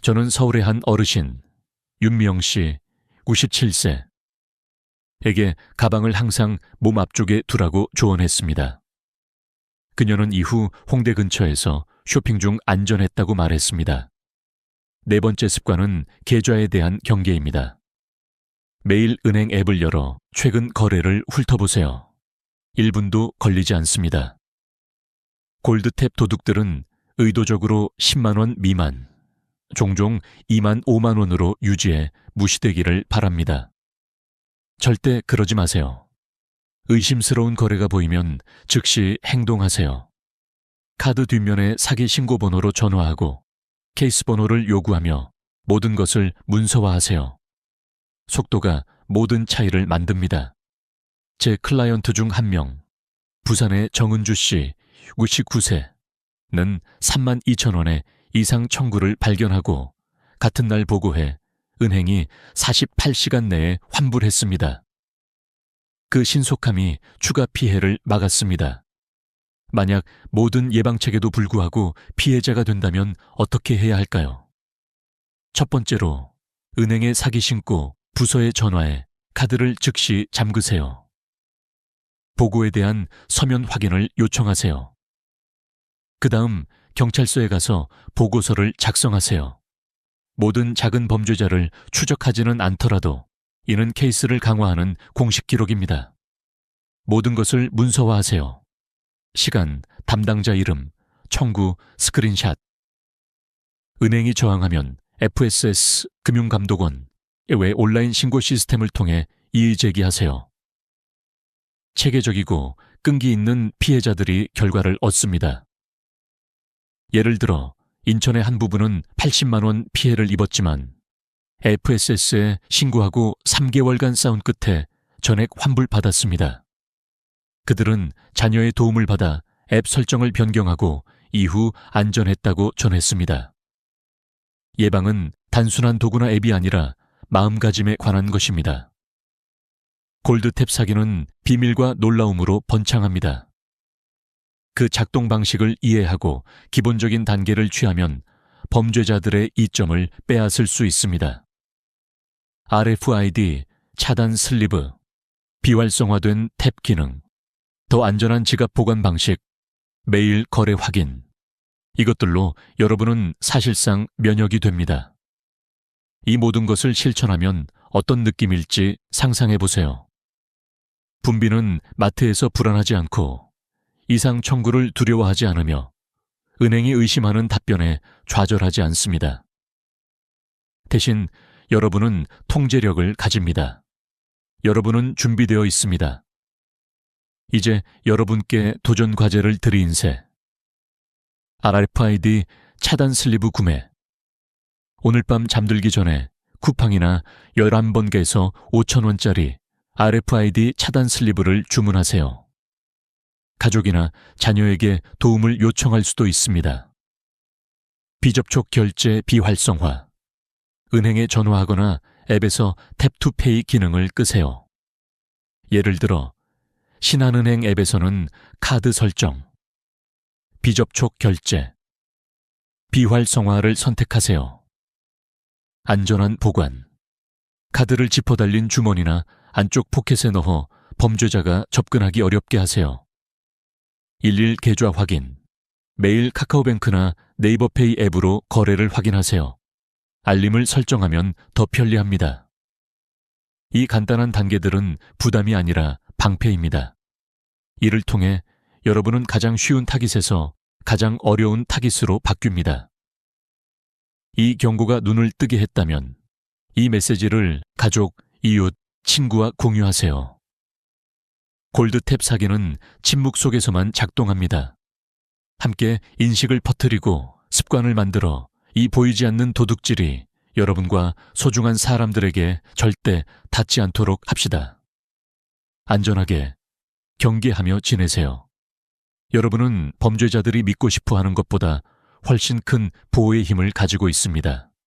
A: 저는 서울의 한 어르신, 윤미영 씨, 97세. 에게 가방을 항상 몸 앞쪽에 두라고 조언했습니다. 그녀는 이후 홍대 근처에서 쇼핑 중 안전했다고 말했습니다. 네 번째 습관은 계좌에 대한 경계입니다. 매일 은행 앱을 열어 최근 거래를 훑어보세요. 1분도 걸리지 않습니다. 골드탭 도둑들은 의도적으로 10만 원 미만, 종종 2만 5만 원으로 유지해 무시되기를 바랍니다. 절대 그러지 마세요. 의심스러운 거래가 보이면 즉시 행동하세요. 카드 뒷면에 사기 신고 번호로 전화하고 케이스 번호를 요구하며 모든 것을 문서화하세요. 속도가 모든 차이를 만듭니다. 제 클라이언트 중 한 명, 부산의 정은주 씨, 59세는 3만 2천 원의 이상 청구를 발견하고 같은 날 보고해 은행이 48시간 내에 환불했습니다. 그 신속함이 추가 피해를 막았습니다. 만약 모든 예방책에도 불구하고 피해자가 된다면 어떻게 해야 할까요? 첫 번째로 은행에 사기 신고 부서에 전화해 카드를 즉시 잠그세요. 보고에 대한 서면 확인을 요청하세요. 그 다음 경찰서에 가서 보고서를 작성하세요. 모든 작은 범죄자를 추적하지는 않더라도 이는 케이스를 강화하는 공식 기록입니다. 모든 것을 문서화하세요. 시간, 담당자 이름, 청구, 스크린샷. 은행이 저항하면 FSS 금융감독원 외 온라인 신고 시스템을 통해 이의 제기하세요. 체계적이고 끈기 있는 피해자들이 결과를 얻습니다. 예를 들어 인천의 한 부부는 80만 원 피해를 입었지만 FSS에 신고하고 3개월간 싸운 끝에 전액 환불받았습니다. 그들은 자녀의 도움을 받아 앱 설정을 변경하고 이후 안전했다고 전했습니다. 예방은 단순한 도구나 앱이 아니라 마음가짐에 관한 것입니다. 골드탭 사기는 비밀과 놀라움으로 번창합니다. 그 작동 방식을 이해하고 기본적인 단계를 취하면 범죄자들의 이점을 빼앗을 수 있습니다. RFID, 차단 슬리브, 비활성화된 탭 기능, 더 안전한 지갑 보관 방식, 매일 거래 확인. 이것들로 여러분은 사실상 면역이 됩니다. 이 모든 것을 실천하면 어떤 느낌일지 상상해 보세요. 분비는 마트에서 불안하지 않고 이상 청구를 두려워하지 않으며 은행이 의심하는 답변에 좌절하지 않습니다. 대신 여러분은 통제력을 가집니다. 여러분은 준비되어 있습니다. 이제 여러분께 도전 과제를 드리인세. RFID 차단 슬리브 구매. 오늘 밤 잠들기 전에 쿠팡이나 11번개에서 5,000원짜리 RFID 차단 슬리브를 주문하세요. 가족이나 자녀에게 도움을 요청할 수도 있습니다. 비접촉 결제 비활성화. 은행에 전화하거나 앱에서 탭투페이 기능을 끄세요. 예를 들어 신한은행 앱에서는 카드 설정, 비접촉 결제, 비활성화를 선택하세요. 안전한 보관. 카드를 지퍼 달린 주머니나 안쪽 포켓에 넣어 범죄자가 접근하기 어렵게 하세요. 일일 계좌 확인. 매일 카카오뱅크나 네이버페이 앱으로 거래를 확인하세요. 알림을 설정하면 더 편리합니다. 이 간단한 단계들은 부담이 아니라 방패입니다. 이를 통해 여러분은 가장 쉬운 타깃에서 가장 어려운 타깃으로 바뀝니다. 이 경고가 눈을 뜨게 했다면 이 메시지를 가족, 이웃, 친구와 공유하세요. 골드탭 사기는 침묵 속에서만 작동합니다. 함께 인식을 퍼뜨리고 습관을 만들어 이 보이지 않는 도둑질이 여러분과 소중한 사람들에게 절대 닿지 않도록 합시다. 안전하게, 경계하며 지내세요. 여러분은 범죄자들이 믿고 싶어 하는 것보다 훨씬 큰 보호의 힘을 가지고 있습니다.